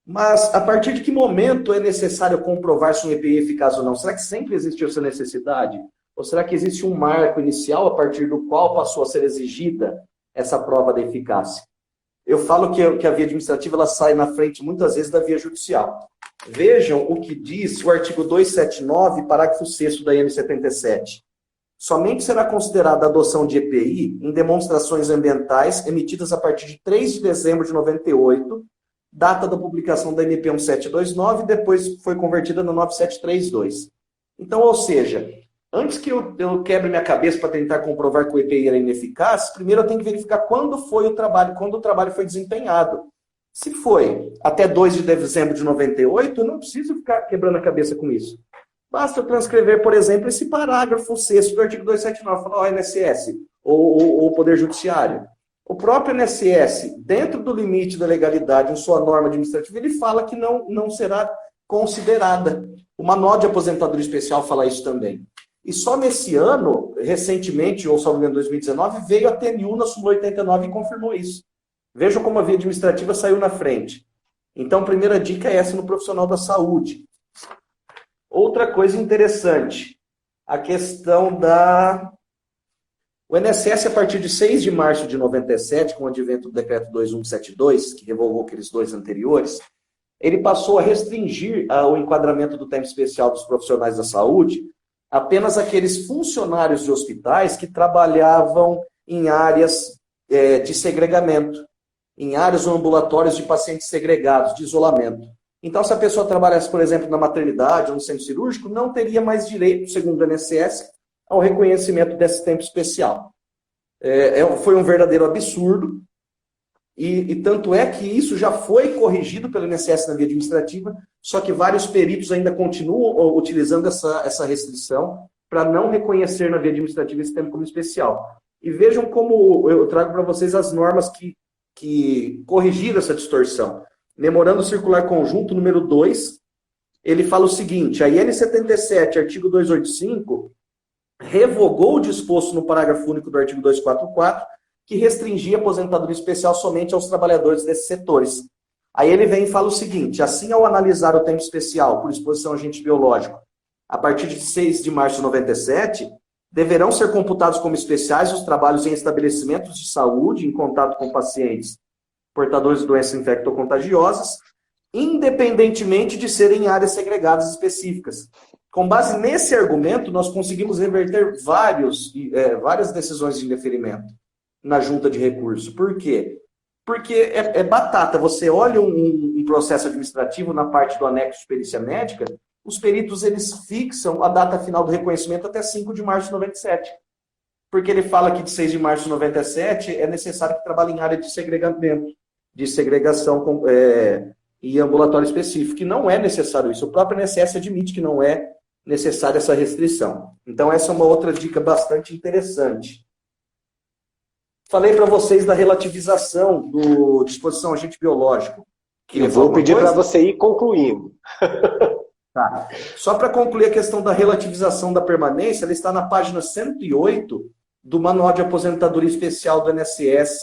Speaker 2: Mas a partir de que momento é necessário comprovar se um EPI é eficaz ou não? Será que sempre existiu essa necessidade? Ou será que existe um marco inicial a partir do qual passou a ser exigida essa prova da eficácia? eu falo que a via administrativa ela sai na frente muitas vezes da via judicial. Vejam o que diz o artigo 279, parágrafo 6º da IN 77. Somente será considerada a adoção de EPI em demonstrações ambientais emitidas a partir de 3 de dezembro de 98, data da publicação da MP 1729, e depois foi convertida no 9732. Então, ou seja, antes que eu quebre minha cabeça para tentar comprovar que o EPI era ineficaz, primeiro eu tenho que verificar quando foi o trabalho, quando o trabalho foi desempenhado. Se foi até 2 de dezembro de 98, eu não preciso ficar quebrando a cabeça com isso. Basta eu transcrever, por exemplo, esse parágrafo 6º do artigo 279, falar, ó, INSS, ou o Poder Judiciário. O próprio INSS, dentro do limite da legalidade, em sua norma administrativa, ele fala que não será considerada. O Manual de Aposentadoria Especial fala isso também. E só nesse ano, recentemente, ou só em 2019, veio a TNU na súmula 89 e confirmou isso. Vejam como a via administrativa saiu na frente. Então, a primeira dica é essa no profissional da saúde. Outra coisa interessante, a questão da... O INSS, a partir de 6 de março de 97, com o advento do decreto 2172, que revogou aqueles dois anteriores, ele passou a restringir o enquadramento do tempo especial dos profissionais da saúde apenas aqueles funcionários de hospitais que trabalhavam em áreas de segregamento, em áreas ou ambulatórios de pacientes segregados, de isolamento. Então, se a pessoa trabalhasse, por exemplo, na maternidade ou no centro cirúrgico, não teria mais direito, segundo o INSS, ao reconhecimento desse tempo especial. Foi um verdadeiro absurdo, e tanto é que isso já foi corrigido pelo INSS na via administrativa, só que vários peritos ainda continuam utilizando essa restrição para não reconhecer na via administrativa esse tempo como especial. E vejam como eu trago para vocês as normas que corrigiram essa distorção. Memorando Circular Conjunto número 2, ele fala o seguinte, a IN 77, artigo 285, revogou o disposto no parágrafo único do artigo 244, que restringia a aposentadoria especial somente aos trabalhadores desses setores. Aí ele vem e fala o seguinte, assim, ao analisar o tempo especial por exposição a agente biológico, a partir de 6 de março de 97, deverão ser computados como especiais os trabalhos em estabelecimentos de saúde, em contato com pacientes portadores de doenças infectocontagiosas, independentemente de serem áreas segregadas específicas. Com base nesse argumento, nós conseguimos reverter várias decisões de indeferimento na junta de recurso. Por quê? Porque é batata. Você olha um processo administrativo na parte do anexo de perícia médica, os peritos eles fixam a data final do reconhecimento até 5 de março de 97. Porque ele fala que de 6 de março de 97 é necessário que trabalhe em área de segregamento, de segregação e ambulatório específico, e não é necessário isso. O próprio INSS admite que não é necessária essa restrição. Então, essa é uma outra dica bastante interessante. Falei para vocês da relativização do disposição agente biológico.
Speaker 1: Eu vou pedir para você ir concluindo.
Speaker 2: Tá. Só para concluir a questão da relativização da permanência, ela está na página 108 do Manual de Aposentadoria Especial do INSS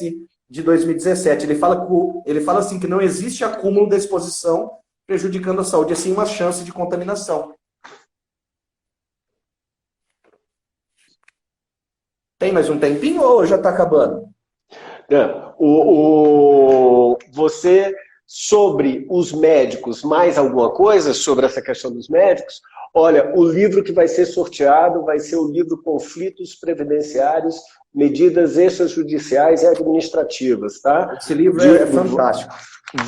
Speaker 2: de 2017. Ele fala assim que não existe acúmulo da exposição prejudicando a saúde, assim uma chance de contaminação. Tem mais um tempinho ou já está acabando?
Speaker 1: Você, sobre os médicos, mais alguma coisa sobre essa questão dos médicos? Olha, o livro que vai ser sorteado vai ser o livro Conflitos Previdenciários, Medidas Extrajudiciais e Administrativas, tá?
Speaker 2: Esse livro é fantástico.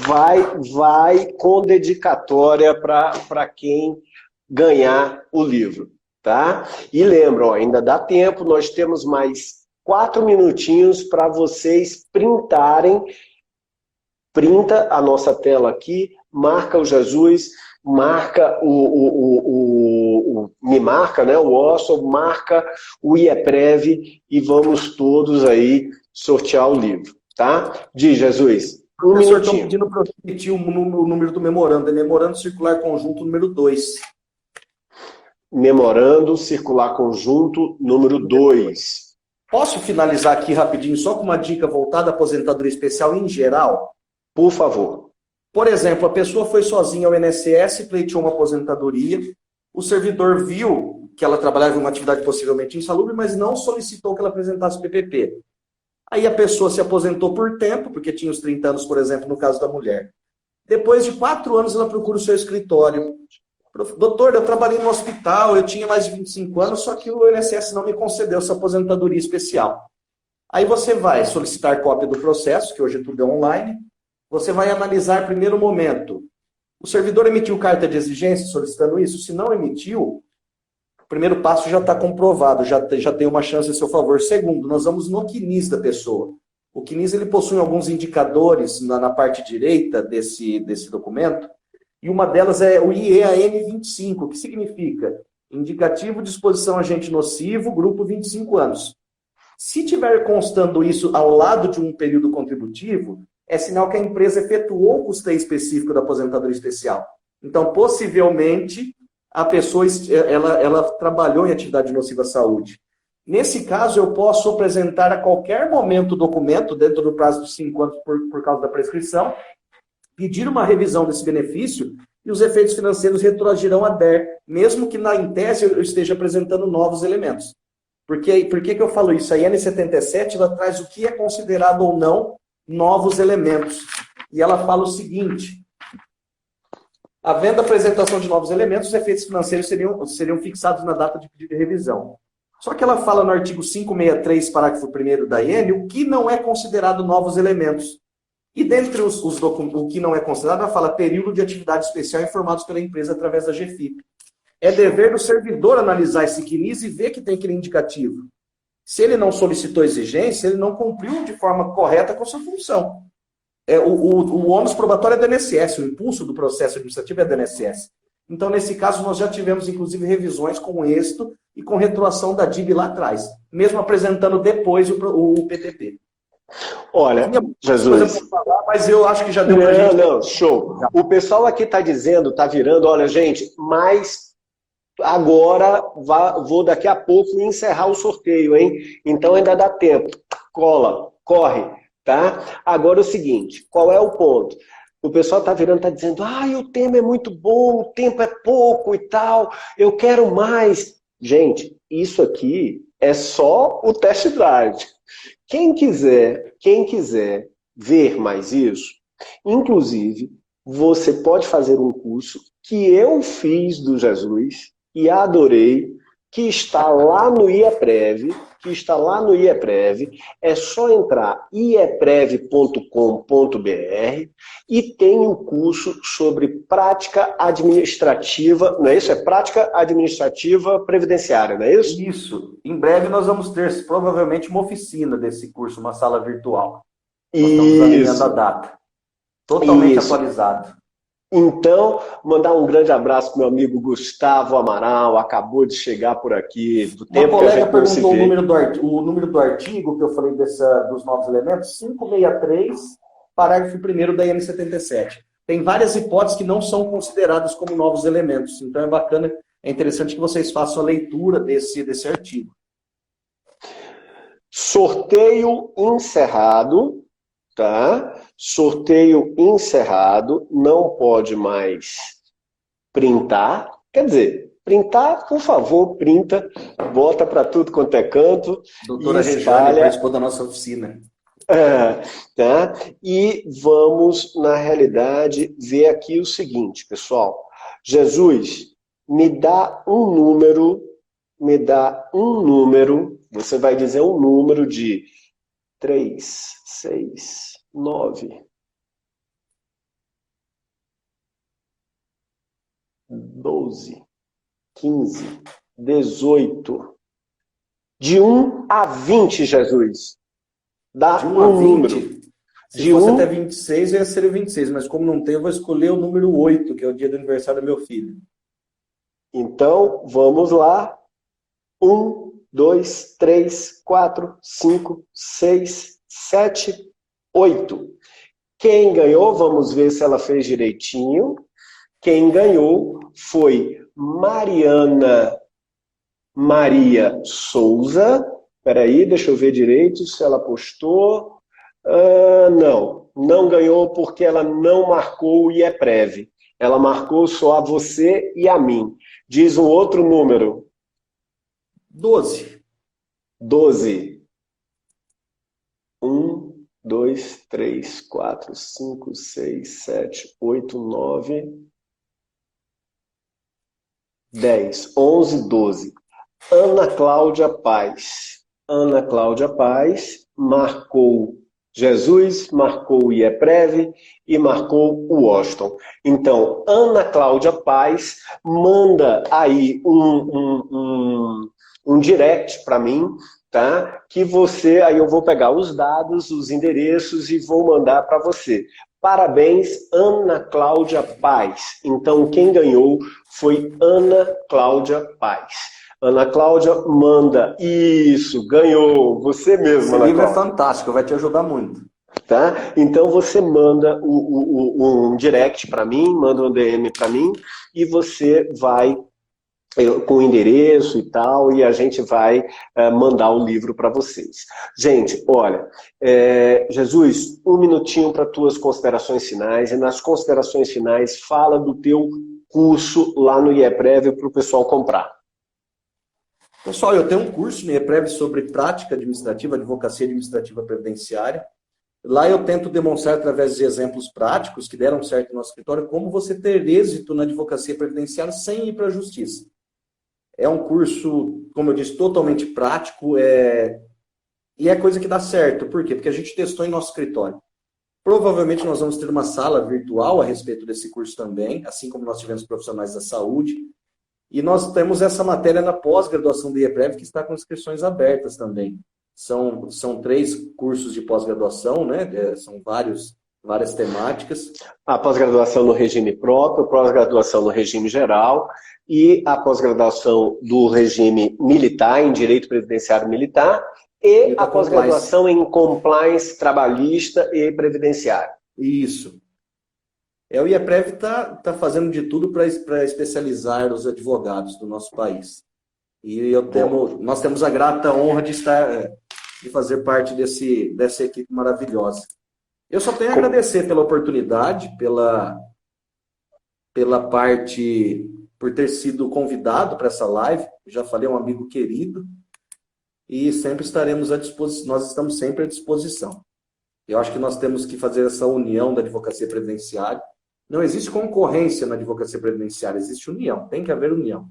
Speaker 1: Vai com dedicatória para quem ganhar o livro, tá? E lembra, ainda dá tempo, nós temos mais 4 minutinhos para vocês printarem. Printa a nossa tela aqui, marca o Jesus, marca me marca, né, o Osso, marca o IEPREV e vamos todos aí sortear o livro, tá? Diz, Jesus, um minutinho.
Speaker 2: Estou pedindo para eu repetir o número do memorando, é Memorando Circular Conjunto número 2.
Speaker 1: Memorando Circular Conjunto número 2.
Speaker 2: Posso finalizar aqui rapidinho só com uma dica voltada à aposentadoria especial em geral?
Speaker 1: Por favor.
Speaker 2: Por exemplo, a pessoa foi sozinha ao INSS, pleiteou uma aposentadoria, o servidor viu que ela trabalhava em uma atividade possivelmente insalubre, mas não solicitou que ela apresentasse PPP. Aí a pessoa se aposentou por tempo, porque tinha os 30 anos, por exemplo, no caso da mulher. Depois de 4 anos, ela procura o seu escritório. Doutor, eu trabalhei no hospital, eu tinha mais de 25 anos, só que o INSS não me concedeu essa aposentadoria especial. Aí você vai solicitar cópia do processo, que hoje tudo é online. Você vai analisar, primeiro momento, o servidor emitiu carta de exigência solicitando isso? Se não emitiu, o primeiro passo já está comprovado, já tem uma chance a seu favor. Segundo, nós vamos no CNIS da pessoa. O CNIS ele possui alguns indicadores na parte direita desse documento, e uma delas é o IEAN 25, que significa Indicativo de Exposição a Agente Nocivo, grupo 25 anos. Se tiver constando isso ao lado de um período contributivo, é sinal que a empresa efetuou o custeio específico da aposentadoria especial. Então, possivelmente, a pessoa ela trabalhou em atividade nociva à saúde. Nesse caso, eu posso apresentar a qualquer momento o documento, dentro do prazo de 5 anos por causa da prescrição, pedir uma revisão desse benefício e os efeitos financeiros retroagirão a DER, mesmo que, em tese, eu esteja apresentando novos elementos. Por que eu falo isso? A IN 77 ela traz o que é considerado ou não novos elementos. E ela fala o seguinte: havendo a apresentação de novos elementos, os efeitos financeiros seriam fixados na data de pedido de revisão. Só que ela fala no artigo 563, parágrafo 1º da IN, o que não é considerado novos elementos. E dentre o que não é considerado, ela fala período de atividade especial informados pela empresa através da GFIP. É dever do servidor analisar esse CNIS e ver que tem aquele indicativo. Se ele não solicitou exigência, ele não cumpriu de forma correta com a sua função. O ônus probatório é do INSS, o impulso do processo administrativo é do INSS. Então, nesse caso, nós já tivemos, inclusive, revisões com êxito e com retroação da DIB lá atrás, mesmo apresentando depois o PTP.
Speaker 1: Olha, Jesus...
Speaker 2: falar, mas eu acho que já deu pra gente...
Speaker 1: Não, show. O pessoal aqui está dizendo, está virando, olha, gente, mas... Agora, vou daqui a pouco encerrar o sorteio, hein? Então ainda dá tempo. Corre, tá? Agora é o seguinte, qual é o ponto? O pessoal tá virando, tá dizendo, o tema é muito bom, o tempo é pouco e tal, eu quero mais. Gente, isso aqui é só o test drive. Quem quiser ver mais isso, inclusive, você pode fazer um curso que eu fiz do Jesus, e adorei, que está lá no IEPREV, é só entrar ieprev.com.br e tem um curso sobre prática administrativa, não é isso? É prática administrativa previdenciária, não é isso?
Speaker 2: Isso. Em breve nós vamos ter, provavelmente, uma oficina desse curso, uma sala virtual. Nós estamos alinhando a data. Totalmente atualizado.
Speaker 1: Então, mandar um grande abraço para o meu amigo Gustavo Amaral, acabou de chegar por aqui. Do tempo
Speaker 2: Uma
Speaker 1: que a
Speaker 2: colega
Speaker 1: gente não se
Speaker 2: perguntou
Speaker 1: vê.
Speaker 2: o número do artigo que eu falei dos novos elementos, 563, parágrafo 1º da IN 77. Tem várias hipóteses que não são consideradas como novos elementos. Então é bacana, é interessante que vocês façam a leitura desse artigo.
Speaker 1: Sorteio encerrado. Tá? Sorteio encerrado, não pode mais printar. Quer dizer, printar, por favor, printa, bota para tudo quanto é canto.
Speaker 2: Doutora Rejane participou da nossa oficina.
Speaker 1: Tá? E vamos, na realidade, ver aqui o seguinte, pessoal. Jesus, me dá um número, você vai dizer um número de 3, 6, 9, 12, 15, 18. De 1 a 20, Jesus. Dá
Speaker 2: de 1 a 20?
Speaker 1: Número.
Speaker 2: Se fosse até 26, ia ser o 26, mas como não tem, eu vou escolher o número 8, que é o dia do aniversário do meu filho.
Speaker 1: Então, vamos lá. 1, 2, 3, 4, 5, 6, 7, 8. Quem ganhou, vamos ver se ela fez direitinho. Quem ganhou foi Mariana Maria Souza. Espera aí, deixa eu ver direito se ela postou. Não ganhou porque ela não marcou o IEPREV. Ela marcou só a você e a mim. Diz um outro número.
Speaker 2: 12.
Speaker 1: 12. 1, 2, 3, 4, 5, 6, 7, 8, 9, 10, 11, 12. Ana Cláudia Paz. Ana Cláudia Paz marcou Jesus, marcou o IEPREV e marcou o Washington. Então, Ana Cláudia Paz manda aí um direct para mim, tá? Que você, aí eu vou pegar os dados, os endereços e vou mandar para você. Parabéns, Ana Cláudia Paz. Então, quem ganhou foi Ana Cláudia Paz. Ana Cláudia manda. Isso, ganhou. Você mesmo, Ana Cláudia. Esse
Speaker 2: livro é fantástico, vai te ajudar muito.
Speaker 1: Tá? Então você manda um direct para mim, manda um DM para mim e você vai com o endereço e tal, e a gente vai mandar o livro para vocês. Gente, olha, Jesus, um minutinho para tuas considerações finais, e nas considerações finais fala do teu curso lá no IEPREV para o pessoal comprar.
Speaker 2: Pessoal, eu tenho um curso no IEPREV sobre prática administrativa, advocacia administrativa previdenciária. Lá eu tento demonstrar, através de exemplos práticos que deram certo no nosso escritório, como você ter êxito na advocacia previdenciária sem ir para a justiça. É um curso, como eu disse, totalmente prático e é coisa que dá certo. Por quê? Porque a gente testou em nosso escritório. Provavelmente nós vamos ter uma sala virtual a respeito desse curso também, assim como nós tivemos profissionais da saúde. E nós temos essa matéria na pós-graduação do IEPREV, que está com inscrições abertas também. São 3 cursos de pós-graduação, né? São várias temáticas.
Speaker 1: A pós-graduação no regime próprio, a pós-graduação no regime geral e a pós-graduação do regime militar, em direito previdenciário militar, e a pós-graduação em compliance trabalhista e previdenciário.
Speaker 2: Isso. O IEPREV está fazendo de tudo para especializar os advogados do nosso país. E nós temos a grata honra de fazer parte dessa equipe maravilhosa. Eu só tenho a agradecer pela oportunidade, pela parte, por ter sido convidado para essa live. Já falei, um amigo querido. E sempre estaremos à disposição, nós estamos sempre à disposição. Eu acho que nós temos que fazer essa união da advocacia previdenciária. Não existe concorrência na advocacia previdenciária, existe união, tem que haver união.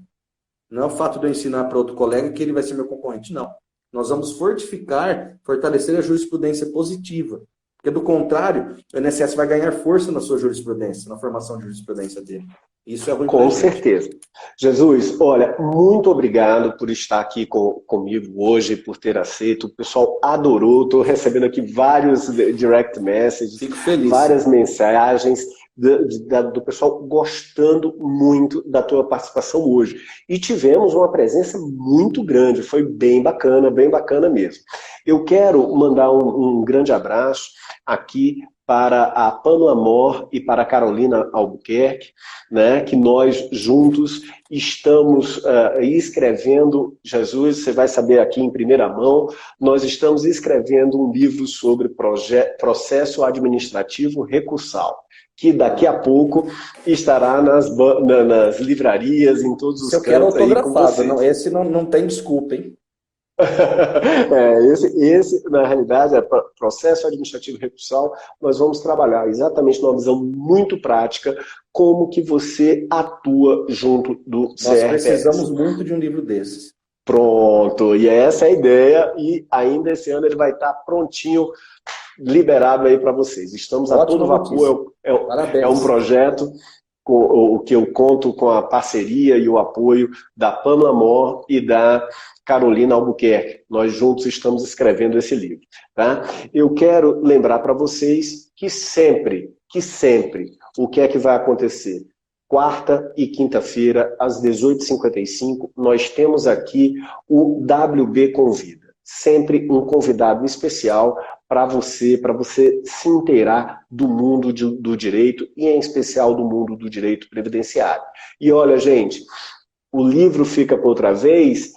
Speaker 2: Não é o fato de eu ensinar para outro colega que ele vai ser meu concorrente, não. Nós vamos fortalecer a jurisprudência positiva. Porque, do contrário, o INSS vai ganhar força na sua jurisprudência, na formação de jurisprudência dele. Isso é ruim.
Speaker 1: Com certeza. Jesus, olha, muito obrigado por estar aqui comigo hoje, por ter aceito. O pessoal adorou, estou recebendo aqui vários direct messages.
Speaker 2: Fico feliz.
Speaker 1: Várias mensagens do pessoal gostando muito da tua participação hoje. E tivemos uma presença muito grande, foi bem bacana mesmo. Eu quero mandar um grande abraço aqui para a Pano Amor e para a Carolina Albuquerque, né, que nós juntos estamos escrevendo, Jesus, você vai saber aqui em primeira mão, nós estamos escrevendo um livro sobre processo administrativo recursal, que daqui a pouco estará nas livrarias, em todos os cantos.
Speaker 2: Eu quero autografado, esse não tem desculpa, hein?
Speaker 1: Esse, na realidade, é processo administrativo recursal. Nós vamos trabalhar exatamente numa visão muito prática como que você atua junto do CRPS.
Speaker 2: Nós precisamos muito de um livro desses.
Speaker 1: Pronto, e essa é a ideia, e ainda esse ano ele vai estar prontinho, liberado aí para vocês. Estamos a todo vapor, é um projeto o que eu conto com a parceria e o apoio da Pamela Mor e da Carolina Albuquerque. Nós juntos estamos escrevendo esse livro. Tá? Eu quero lembrar para vocês que sempre, o que é que vai acontecer? Quarta e quinta-feira, às 18h55, nós temos aqui o WB Convida. Sempre um convidado especial para você se inteirar do mundo do direito e, em especial, do mundo do direito previdenciário. E olha, gente, o livro fica para outra vez,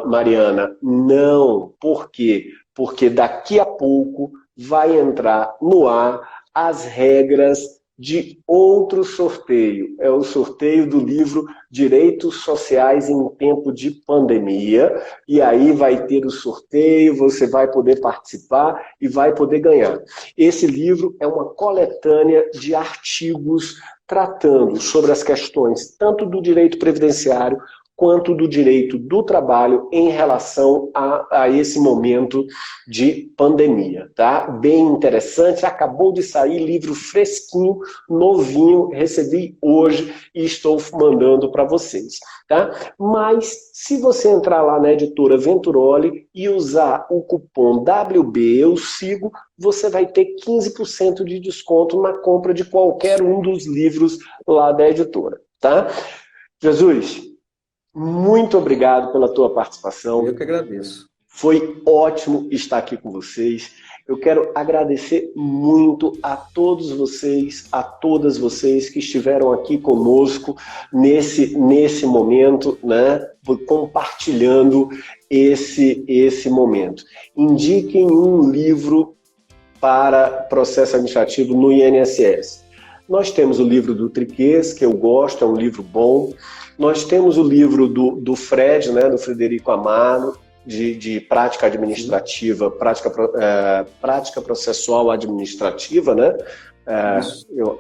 Speaker 1: Mariana? Não. Por quê? Porque daqui a pouco vai entrar no ar as regras de outro sorteio. É o sorteio do livro Direitos Sociais em Tempo de Pandemia. E aí vai ter o sorteio, você vai poder participar e vai poder ganhar. Esse livro é uma coletânea de artigos tratando sobre as questões tanto do direito previdenciário quanto do direito do trabalho em relação a esse momento de pandemia, tá? Bem interessante, acabou de sair, livro fresquinho, novinho, recebi hoje e estou mandando para vocês, tá? Mas se você entrar lá na editora Venturoli e usar o cupom WB Eu Sigo, você vai ter 15% de desconto na compra de qualquer um dos livros lá da editora, tá? Jesus, muito obrigado pela tua participação.
Speaker 2: Eu que agradeço.
Speaker 1: Foi ótimo estar aqui com vocês. Eu quero agradecer muito a todos vocês, a todas vocês que estiveram aqui conosco nesse momento, né, compartilhando esse momento. Indiquem um livro para processo administrativo no INSS. Nós temos o livro do Triquês, que eu gosto, é um livro bom. Nós temos o livro do Fred, né, do Frederico Amaro, de prática administrativa, prática processual administrativa, né?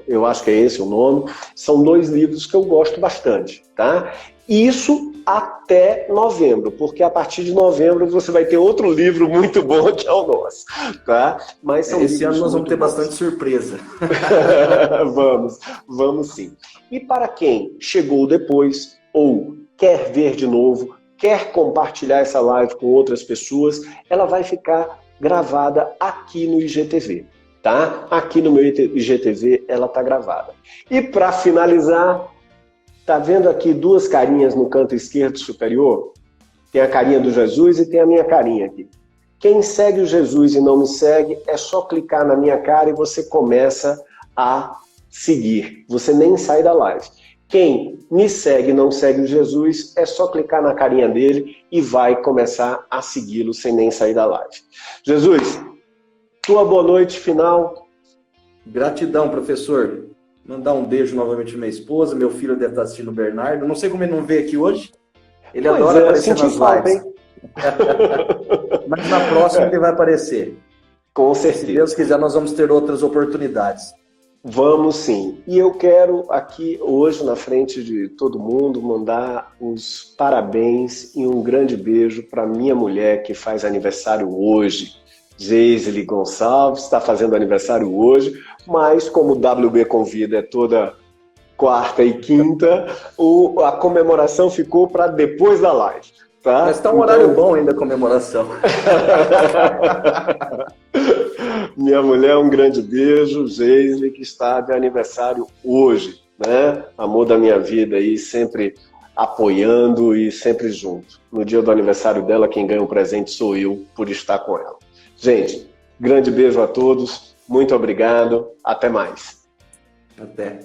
Speaker 1: Eu acho que é esse o nome. São 2 livros que eu gosto bastante, tá? Isso até novembro, porque a partir de novembro você vai ter outro livro muito bom que é o nosso, tá? Mas são
Speaker 2: Esse ano nós vamos ter
Speaker 1: bons.
Speaker 2: bastante surpresa.
Speaker 1: Vamos sim. E para quem chegou depois ou quer ver de novo, quer compartilhar essa live com outras pessoas, ela vai ficar gravada aqui no IGTV, tá? Aqui no meu IGTV ela tá gravada. E para finalizar, tá vendo aqui 2 carinhas no canto esquerdo superior? Tem a carinha do Jesus e tem a minha carinha aqui. Quem segue o Jesus e não me segue, é só clicar na minha cara e você começa a seguir. Você nem sai da live. Quem me segue e não segue o Jesus, é só clicar na carinha dele e vai começar a segui-lo sem nem sair da live. Jesus, tua boa noite final.
Speaker 2: Gratidão, professor. Mandar um beijo novamente à minha esposa, meu filho deve estar assistindo o Bernardo. Não sei como ele não veio aqui hoje. Ele adora aparecer nas lives. Mas na próxima ele vai aparecer.
Speaker 1: Com certeza.
Speaker 2: Se Deus quiser, nós vamos ter outras oportunidades.
Speaker 1: Vamos sim. E eu quero aqui hoje, na frente de todo mundo, mandar os parabéns e um grande beijo para minha mulher que faz aniversário hoje. Geisele Gonçalves está fazendo aniversário hoje, mas como o WB Convida é toda quarta e quinta, a comemoração ficou para depois da live. Tá?
Speaker 2: Mas está um horário bom ainda a comemoração.
Speaker 1: Minha mulher, um grande beijo, Geisele, que está de aniversário hoje, né? Amor da minha vida aí, sempre apoiando e sempre junto. No dia do aniversário dela, quem ganha o presente sou eu, por estar com ela. Gente, grande beijo a todos, muito obrigado, até mais.
Speaker 2: Até.